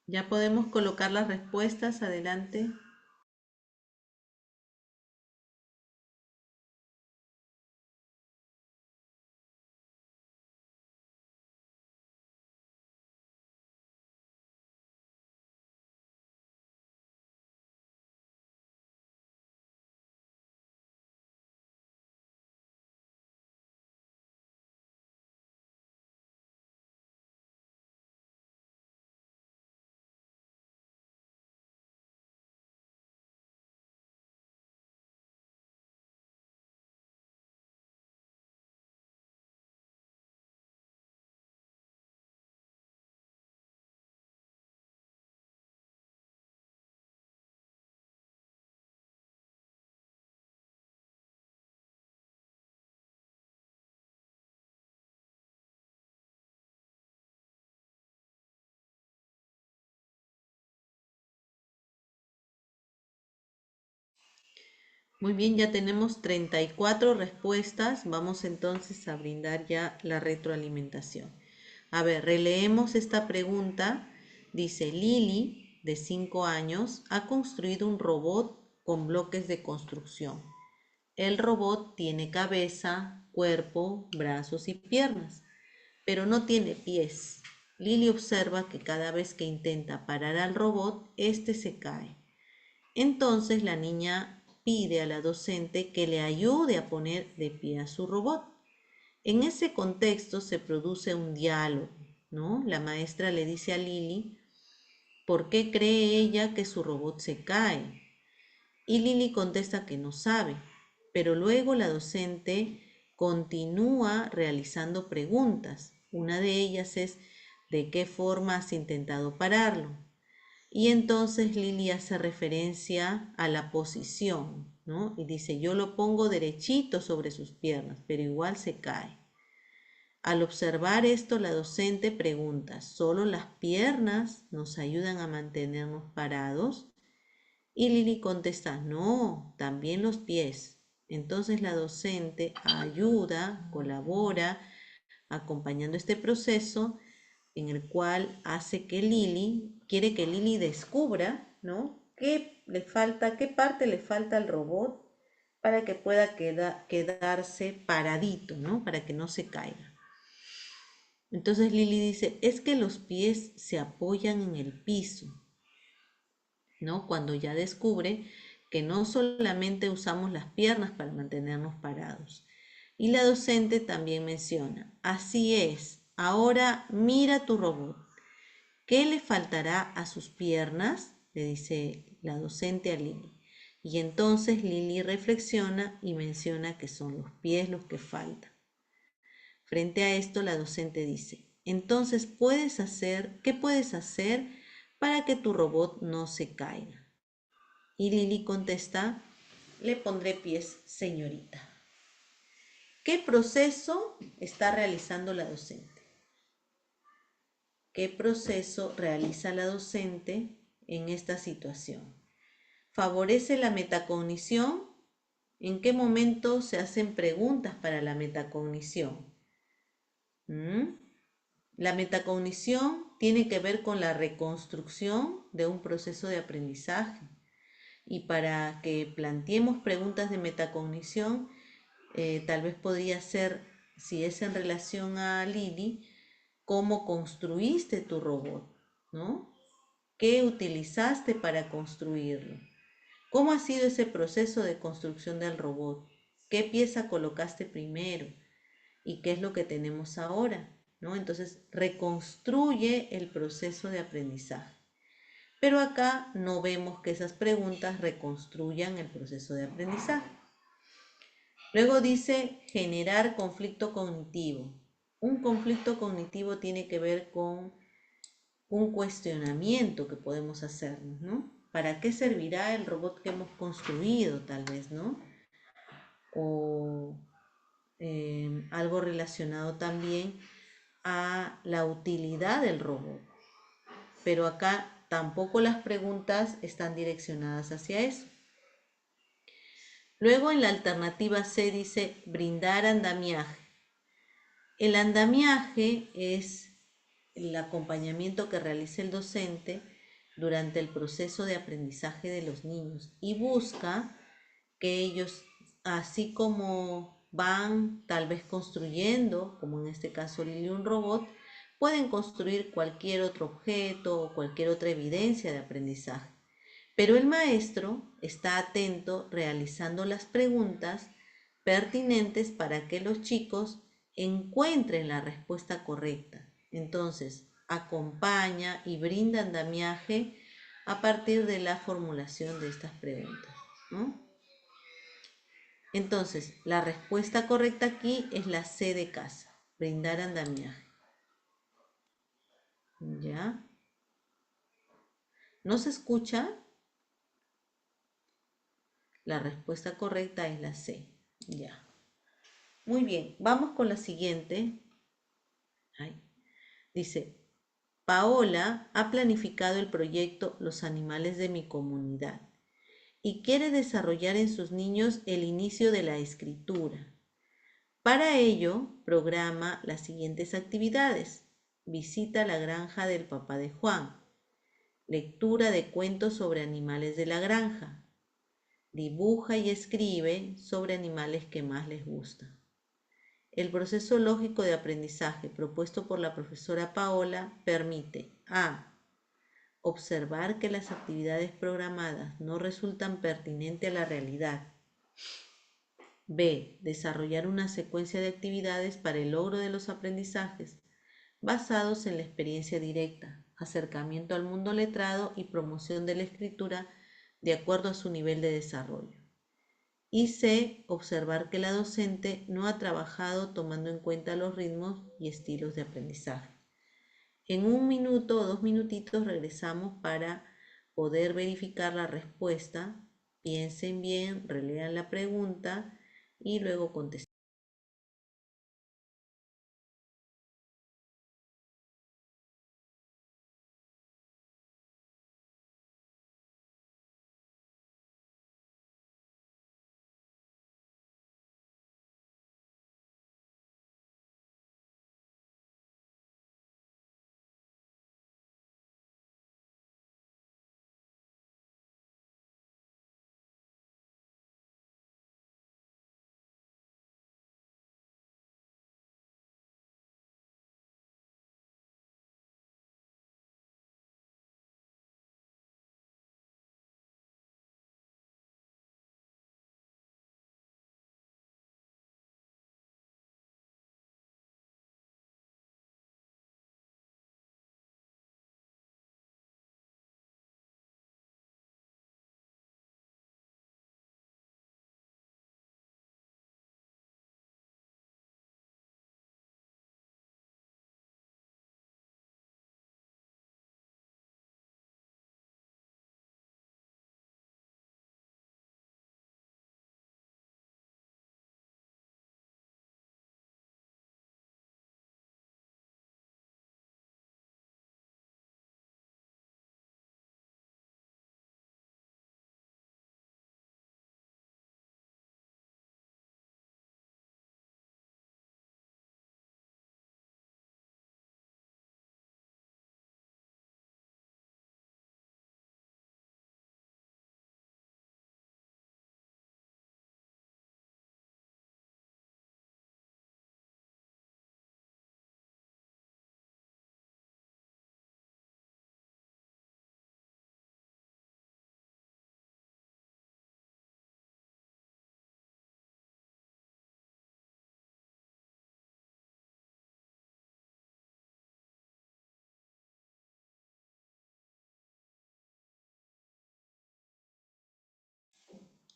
Ya podemos colocar las respuestas adelante. Muy bien, ya tenemos 34 respuestas. Vamos entonces a brindar ya la retroalimentación. A ver, releemos esta pregunta. Dice, Lili, de 5 años, ha construido un robot con bloques de construcción. El robot tiene cabeza, cuerpo, brazos y piernas, pero no tiene pies. Lili observa que cada vez que intenta parar al robot, este se cae. Entonces la niña pide a la docente que le ayude a poner de pie a su robot. En ese contexto se produce un diálogo, ¿no? La maestra le dice a Lili por qué cree ella que su robot se cae. Y Lili contesta que no sabe, pero luego la docente continúa realizando preguntas. Una de ellas es, ¿de qué forma has intentado pararlo? Y entonces Lili hace referencia a la posición, ¿no? Y dice, yo lo pongo derechito sobre sus piernas, pero igual se cae. Al observar esto, la docente pregunta, ¿solo las piernas nos ayudan a mantenernos parados? Y Lili contesta, no, también los pies. Entonces la docente ayuda, colabora, acompañando este proceso en el cual hace que quiere que Lili descubra, ¿no? ¿Qué le falta, qué parte le falta al robot para que pueda quedarse paradito, ¿no? Para que no se caiga. Entonces Lili dice, es que los pies se apoyan en el piso, ¿no? Cuando ya descubre que no solamente usamos las piernas para mantenernos parados. Y la docente también menciona, así es, ahora mira tu robot. ¿Qué le faltará a sus piernas? Le dice la docente a Lili. Y entonces Lili reflexiona y menciona que son los pies los que faltan. Frente a esto, la docente dice, entonces ¿qué puedes hacer para que tu robot no se caiga? Y Lili contesta, le pondré pies, señorita. ¿Qué proceso está realizando la docente? ¿Qué proceso realiza la docente en esta situación? ¿Favorece la metacognición? ¿En qué momento se hacen preguntas para la metacognición? ¿Mm? La metacognición tiene que ver con la reconstrucción de un proceso de aprendizaje. Y para que planteemos preguntas de metacognición, tal vez podría ser, si es en relación a Lili, cómo construiste tu robot, ¿no? ¿Qué utilizaste para construirlo? ¿Cómo ha sido ese proceso de construcción del robot? ¿Qué pieza colocaste primero? ¿Y qué es lo que tenemos ahora? ¿No? Entonces, reconstruye el proceso de aprendizaje. Pero acá no vemos que esas preguntas reconstruyan el proceso de aprendizaje. Luego dice generar conflicto cognitivo. Un conflicto cognitivo tiene que ver con un cuestionamiento que podemos hacernos, ¿no? ¿Para qué servirá el robot que hemos construido, tal vez, ¿no? O algo relacionado también a la utilidad del robot. Pero acá tampoco las preguntas están direccionadas hacia eso. Luego en la alternativa C dice brindar andamiaje. El andamiaje es el acompañamiento que realiza el docente durante el proceso de aprendizaje de los niños y busca que ellos, así como van tal vez construyendo, como en este caso Lili un robot, pueden construir cualquier otro objeto o cualquier otra evidencia de aprendizaje. Pero el maestro está atento realizando las preguntas pertinentes para que los chicos encuentren la respuesta correcta. Entonces, acompaña y brinda andamiaje a partir de la formulación de estas preguntas, ¿no? Entonces, la respuesta correcta aquí es la C de casa, brindar andamiaje. ¿Ya? ¿No se escucha? La respuesta correcta es la C. Ya. Muy bien, vamos con la siguiente. Ay, dice, Paola ha planificado el proyecto Los animales de mi comunidad y quiere desarrollar en sus niños el inicio de la escritura. Para ello, programa las siguientes actividades. Visita la granja del papá de Juan. Lectura de cuentos sobre animales de la granja. Dibuja y escribe sobre animales que más les gustan. El proceso lógico de aprendizaje propuesto por la profesora Paola permite a. Observar que las actividades programadas no resultan pertinentes a la realidad. B. Desarrollar una secuencia de actividades para el logro de los aprendizajes basados en la experiencia directa, acercamiento al mundo letrado y promoción de la escritura de acuerdo a su nivel de desarrollo. Y C. Observar que la docente no ha trabajado tomando en cuenta los ritmos y estilos de aprendizaje. En 1 minuto o 2 minutitos regresamos para poder verificar la respuesta. Piensen bien, relean la pregunta y luego contesten.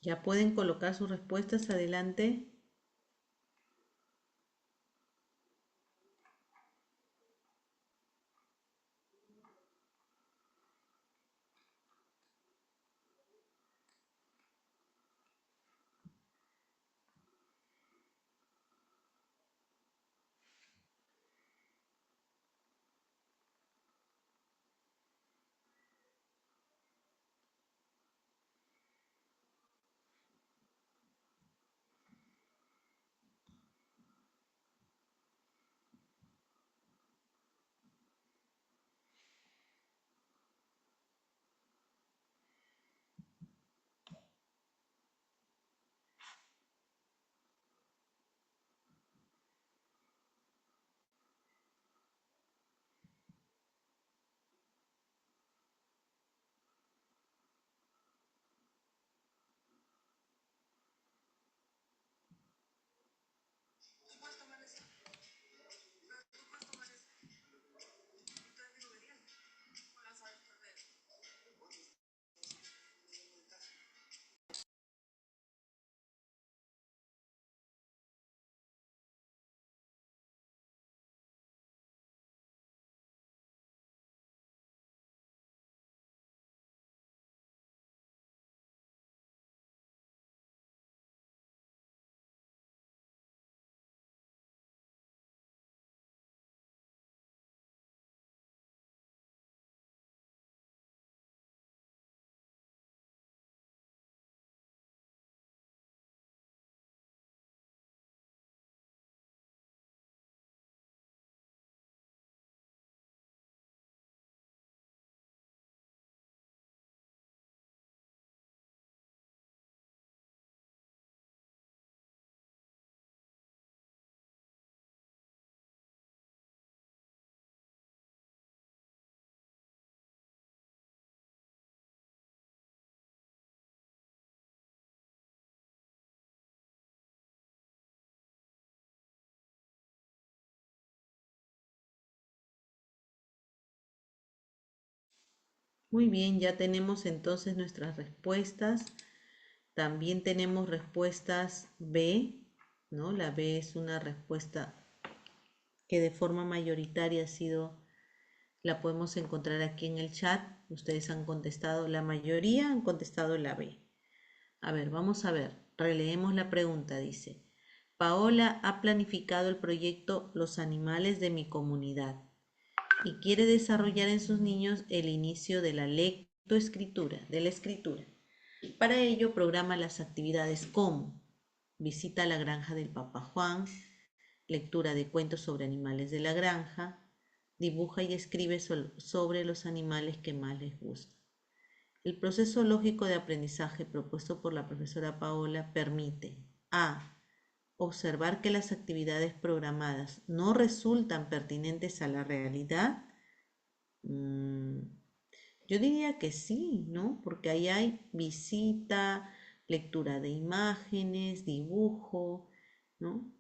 Ya pueden colocar sus respuestas adelante. Muy bien, ya tenemos entonces nuestras respuestas. También tenemos respuestas B, ¿no? La B es una respuesta que de forma mayoritaria ha sido, la podemos encontrar aquí en el chat. Ustedes han contestado, la mayoría han contestado la B. A ver, vamos a ver. Releemos la pregunta, dice. Paola ha planificado el proyecto Los animales de mi comunidad y quiere desarrollar en sus niños el inicio de la lectoescritura, de la escritura. Para ello programa las actividades como visita a la granja del Papá Juan, lectura de cuentos sobre animales de la granja, dibuja y escribe sobre los animales que más les gustan. El proceso lógico de aprendizaje propuesto por la profesora Paola permite a. Observar que las actividades programadas no resultan pertinentes a la realidad. Mm, yo diría que sí, ¿no? Porque ahí hay visita, lectura de imágenes, dibujo, ¿no?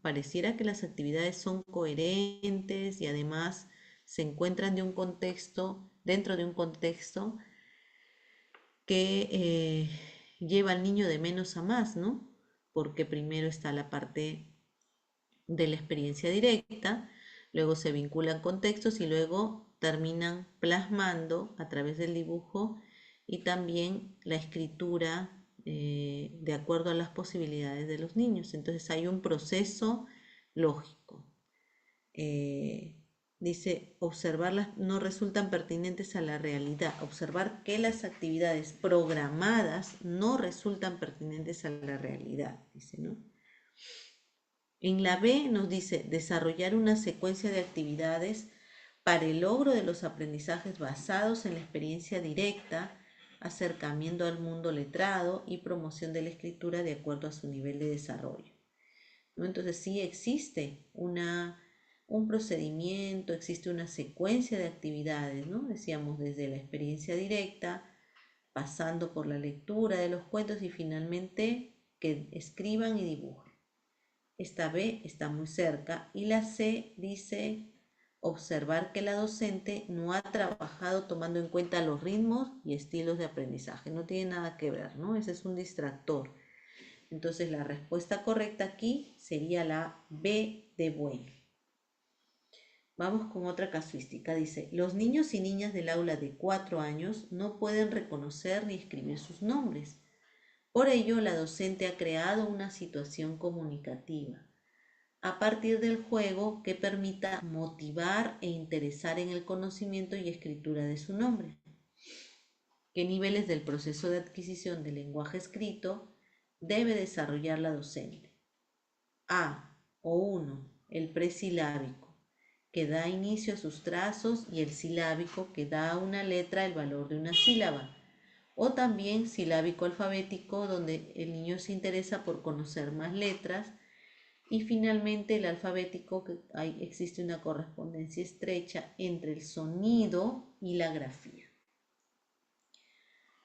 Pareciera que las actividades son coherentes y además se encuentran dentro de un contexto que lleva al niño de menos a más, ¿no? Porque primero está la parte de la experiencia directa, luego se vinculan contextos y luego terminan plasmando a través del dibujo y también la escritura de acuerdo a las posibilidades de los niños. Entonces hay un proceso lógico. Eh, Dice, observarlas no resultan pertinentes a la realidad. Observar que las actividades programadas no resultan pertinentes a la realidad, dice, ¿no? En la B nos dice desarrollar una secuencia de actividades para el logro de los aprendizajes basados en la experiencia directa, acercamiento al mundo letrado y promoción de la escritura de acuerdo a su nivel de desarrollo, ¿no? Entonces sí existe un procedimiento, existe una secuencia de actividades, ¿no? Decíamos desde la experiencia directa, pasando por la lectura de los cuentos y finalmente que escriban y dibujen. Esta B está muy cerca y la C dice observar que la docente no ha trabajado tomando en cuenta los ritmos y estilos de aprendizaje. No tiene nada que ver, ¿no? Ese es un distractor. Entonces la respuesta correcta aquí sería la B de bueno. Vamos con otra casuística. Dice, los niños y niñas del aula de 4 años no pueden reconocer ni escribir sus nombres. Por ello, la docente ha creado una situación comunicativa a partir del juego que permita motivar e interesar en el conocimiento y escritura de su nombre. ¿Qué niveles del proceso de adquisición del lenguaje escrito debe desarrollar la docente? A o 1, el presilábico, que da inicio a sus trazos, y el silábico, que da a una letra el valor de una sílaba. O también silábico alfabético, donde el niño se interesa por conocer más letras. Y finalmente el alfabético, que existe una correspondencia estrecha entre el sonido y la grafía.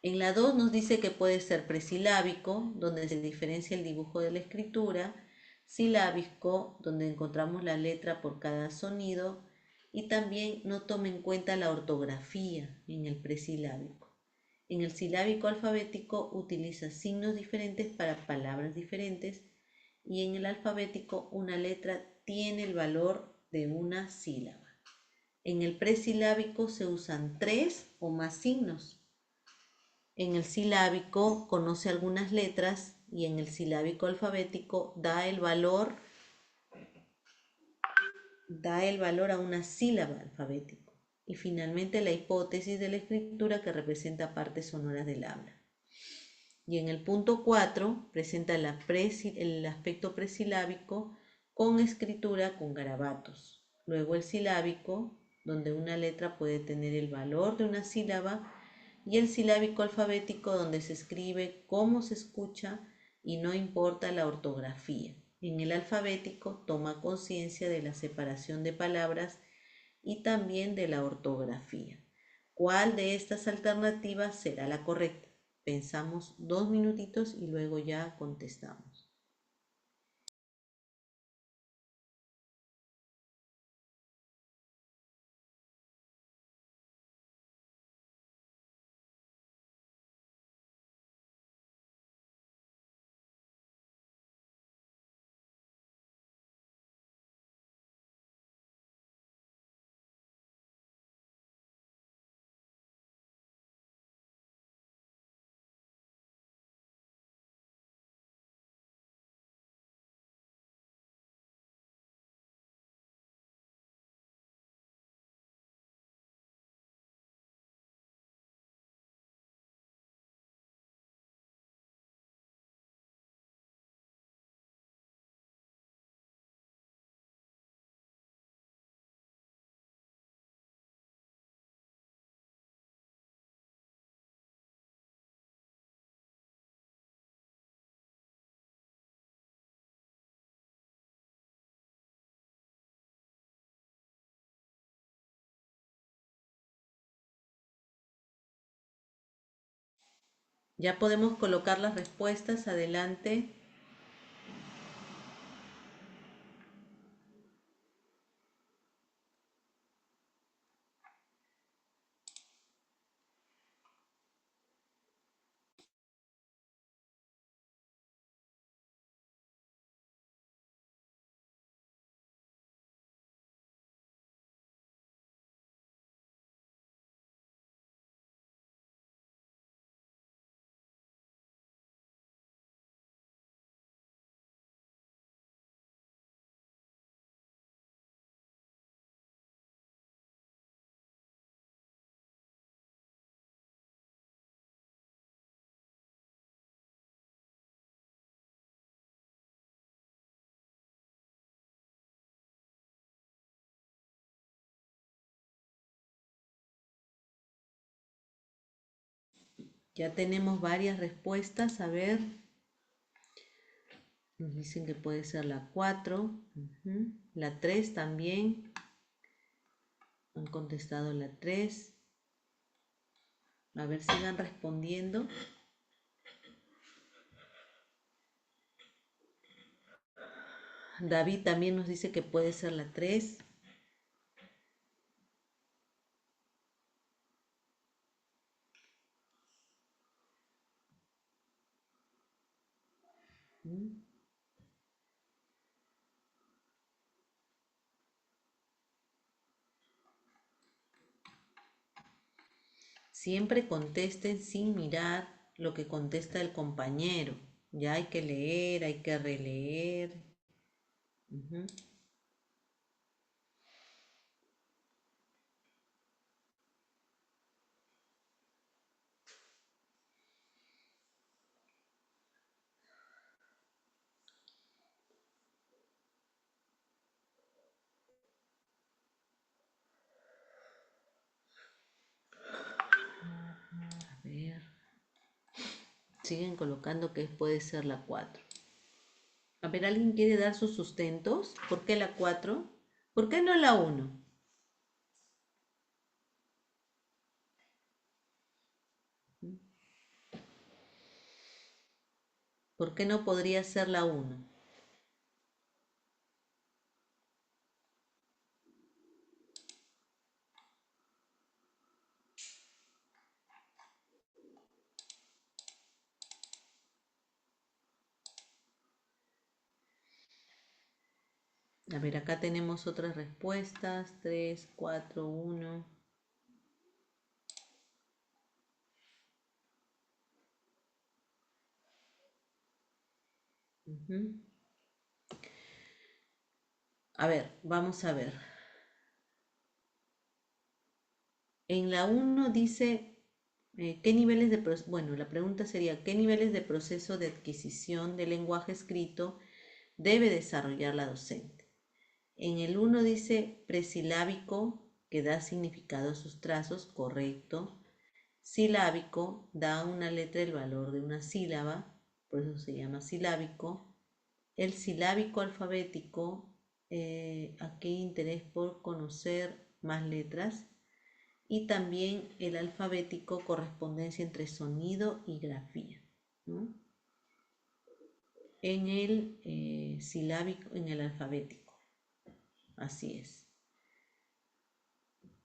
En la 2 nos dice que puede ser presilábico, donde se diferencia el dibujo de la escritura, silábico, donde encontramos la letra por cada sonido, y también no toma en cuenta la ortografía en el presilábico. En el silábico alfabético utiliza signos diferentes para palabras diferentes, y en el alfabético una letra tiene el valor de una sílaba. En el presilábico se usan 3 o más signos. En el silábico conoce algunas letras y en el silábico alfabético da el valor a una sílaba alfabético. Y finalmente la hipótesis de la escritura, que representa partes sonoras del habla. Y en el punto 4 presenta el aspecto presilábico con escritura con garabatos. Luego el silábico, donde una letra puede tener el valor de una sílaba, y el silábico alfabético, donde se escribe como se escucha y no importa la ortografía. En el alfabético toma conciencia de la separación de palabras y también de la ortografía. ¿Cuál de estas alternativas será la correcta? Pensamos 2 minutitos y luego ya contestamos. Ya podemos colocar las respuestas adelante. Ya tenemos varias respuestas. A ver, nos dicen que puede ser la 4. La 3 también. Han contestado la 3. A ver, sigan respondiendo. David también nos dice que puede ser la 3. Siempre contesten sin mirar lo que contesta el compañero. Ya hay que leer, hay que releer. Ujú. A ver. Siguen colocando que puede ser la 4. A ver, ¿alguien quiere dar sus sustentos? ¿Por qué la 4? ¿Por qué no la 1? ¿Por qué no podría ser la 1? A ver, acá tenemos otras respuestas. 3, 4, 1. A ver, vamos a ver. En la 1 dice, ¿qué niveles de proceso? Bueno, la pregunta sería, ¿qué niveles de proceso de adquisición del lenguaje escrito debe desarrollar la docente? En el 1 dice presilábico, que da significado a sus trazos, correcto. Silábico, da a una letra el valor de una sílaba, por eso se llama silábico. El silábico alfabético, aquí hay interés por conocer más letras. Y también el alfabético, correspondencia entre sonido y grafía, ¿no? En el silábico, en el alfabético, así es.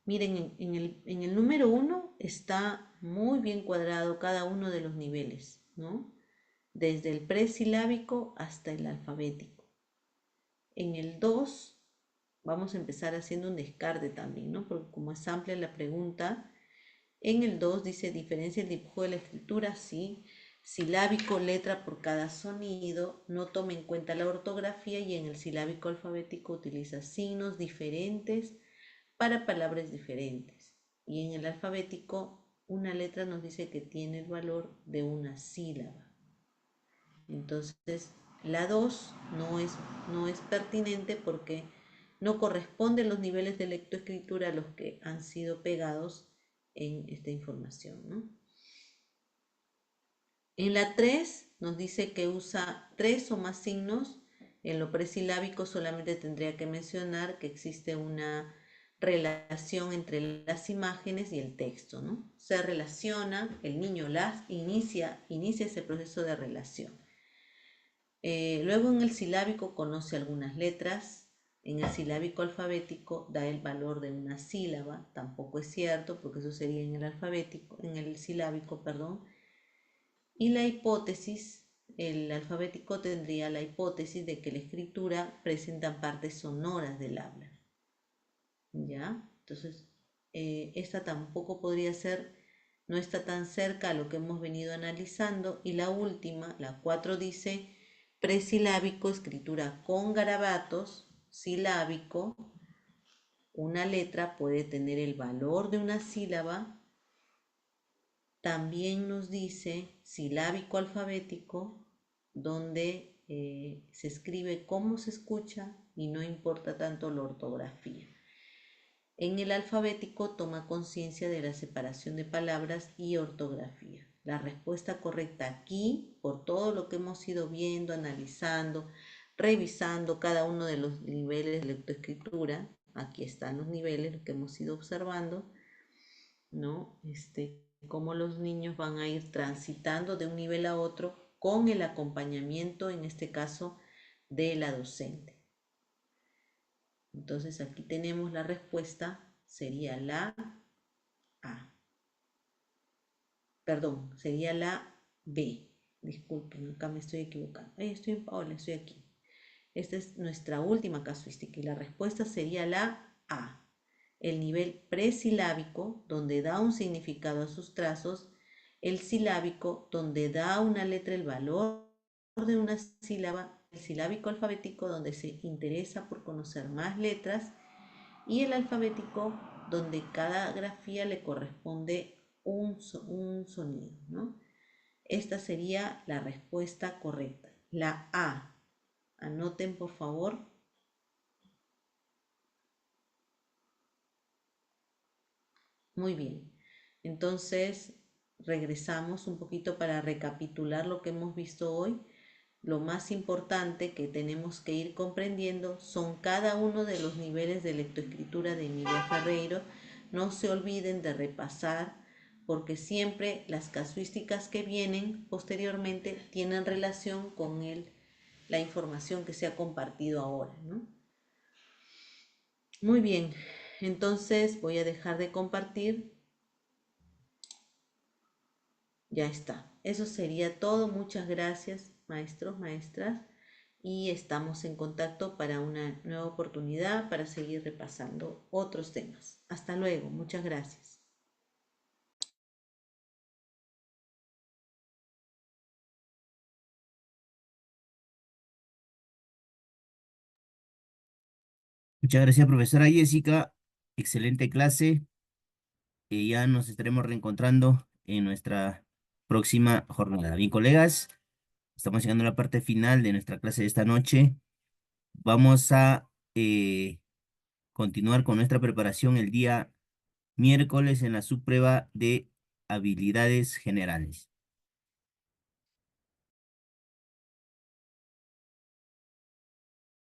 Miren, en el número 1 está muy bien cuadrado cada uno de los niveles, ¿no? Desde el presilábico hasta el alfabético. En el 2 vamos a empezar haciendo un descarte también, ¿no? Porque como es amplia la pregunta, en el 2 dice diferencia el dibujo de la escritura, sí. Silábico, letra por cada sonido, no toma en cuenta la ortografía y en el silábico alfabético utiliza signos diferentes para palabras diferentes. Y en el alfabético, una letra nos dice que tiene el valor de una sílaba. Entonces, la 2 no es pertinente porque no corresponde los niveles de lectoescritura a los que han sido pegados en esta información, ¿no? En la 3 nos dice que usa 3 o más signos. En lo presilábico solamente tendría que mencionar que existe una relación entre las imágenes y el texto, ¿no? Se relaciona, el niño las inicia ese proceso de relación. Luego en el silábico conoce algunas letras. En el silábico alfabético da el valor de una sílaba, tampoco es cierto, porque eso sería en el alfabético, en el silábico, perdón. Y la hipótesis, el alfabético tendría la hipótesis de que la escritura presenta partes sonoras del habla. ¿Ya? Entonces, esta tampoco podría ser, no está tan cerca a lo que hemos venido analizando. Y la última, la 4 dice presilábico, escritura con garabatos, silábico, una letra puede tener el valor de una sílaba. También nos dice silábico alfabético, donde se escribe como se escucha y no importa tanto la ortografía. En el alfabético toma conciencia de la separación de palabras y ortografía. La respuesta correcta aquí, por todo lo que hemos ido viendo, analizando, revisando cada uno de los niveles de lectoescritura, aquí están los niveles, lo que hemos ido observando, ¿no? Cómo los niños van a ir transitando de un nivel a otro con el acompañamiento, en este caso, de la docente. Entonces aquí tenemos la respuesta, sería la A. Perdón, sería la B. Disculpen, acá me estoy equivocando. Estoy en Paola, estoy aquí. Esta es nuestra última casuística y la respuesta sería la A. El nivel presilábico, donde da un significado a sus trazos, el silábico, donde da a una letra el valor de una sílaba, el silábico alfabético, donde se interesa por conocer más letras, y el alfabético, donde cada grafía le corresponde un sonido, ¿no? Esta sería la respuesta correcta, la A. Anoten por favor. Muy bien. Entonces, regresamos un poquito para recapitular lo que hemos visto hoy. Lo más importante que tenemos que ir comprendiendo son cada uno de los niveles de lectoescritura de Emilia Ferreiro. No se olviden de repasar porque siempre las casuísticas que vienen posteriormente tienen relación con la información que se ha compartido ahora, ¿no? Muy bien, entonces voy a dejar de compartir. Ya está. Eso sería todo. Muchas gracias, maestros, maestras. Y estamos en contacto para una nueva oportunidad para seguir repasando otros temas. Hasta luego. Muchas gracias. Muchas gracias, profesora Jessica. Excelente clase. Y ya nos estaremos reencontrando en nuestra próxima jornada. Bien, colegas, estamos llegando a la parte final de nuestra clase de esta noche. Vamos a continuar con nuestra preparación el día miércoles en la subprueba de habilidades generales.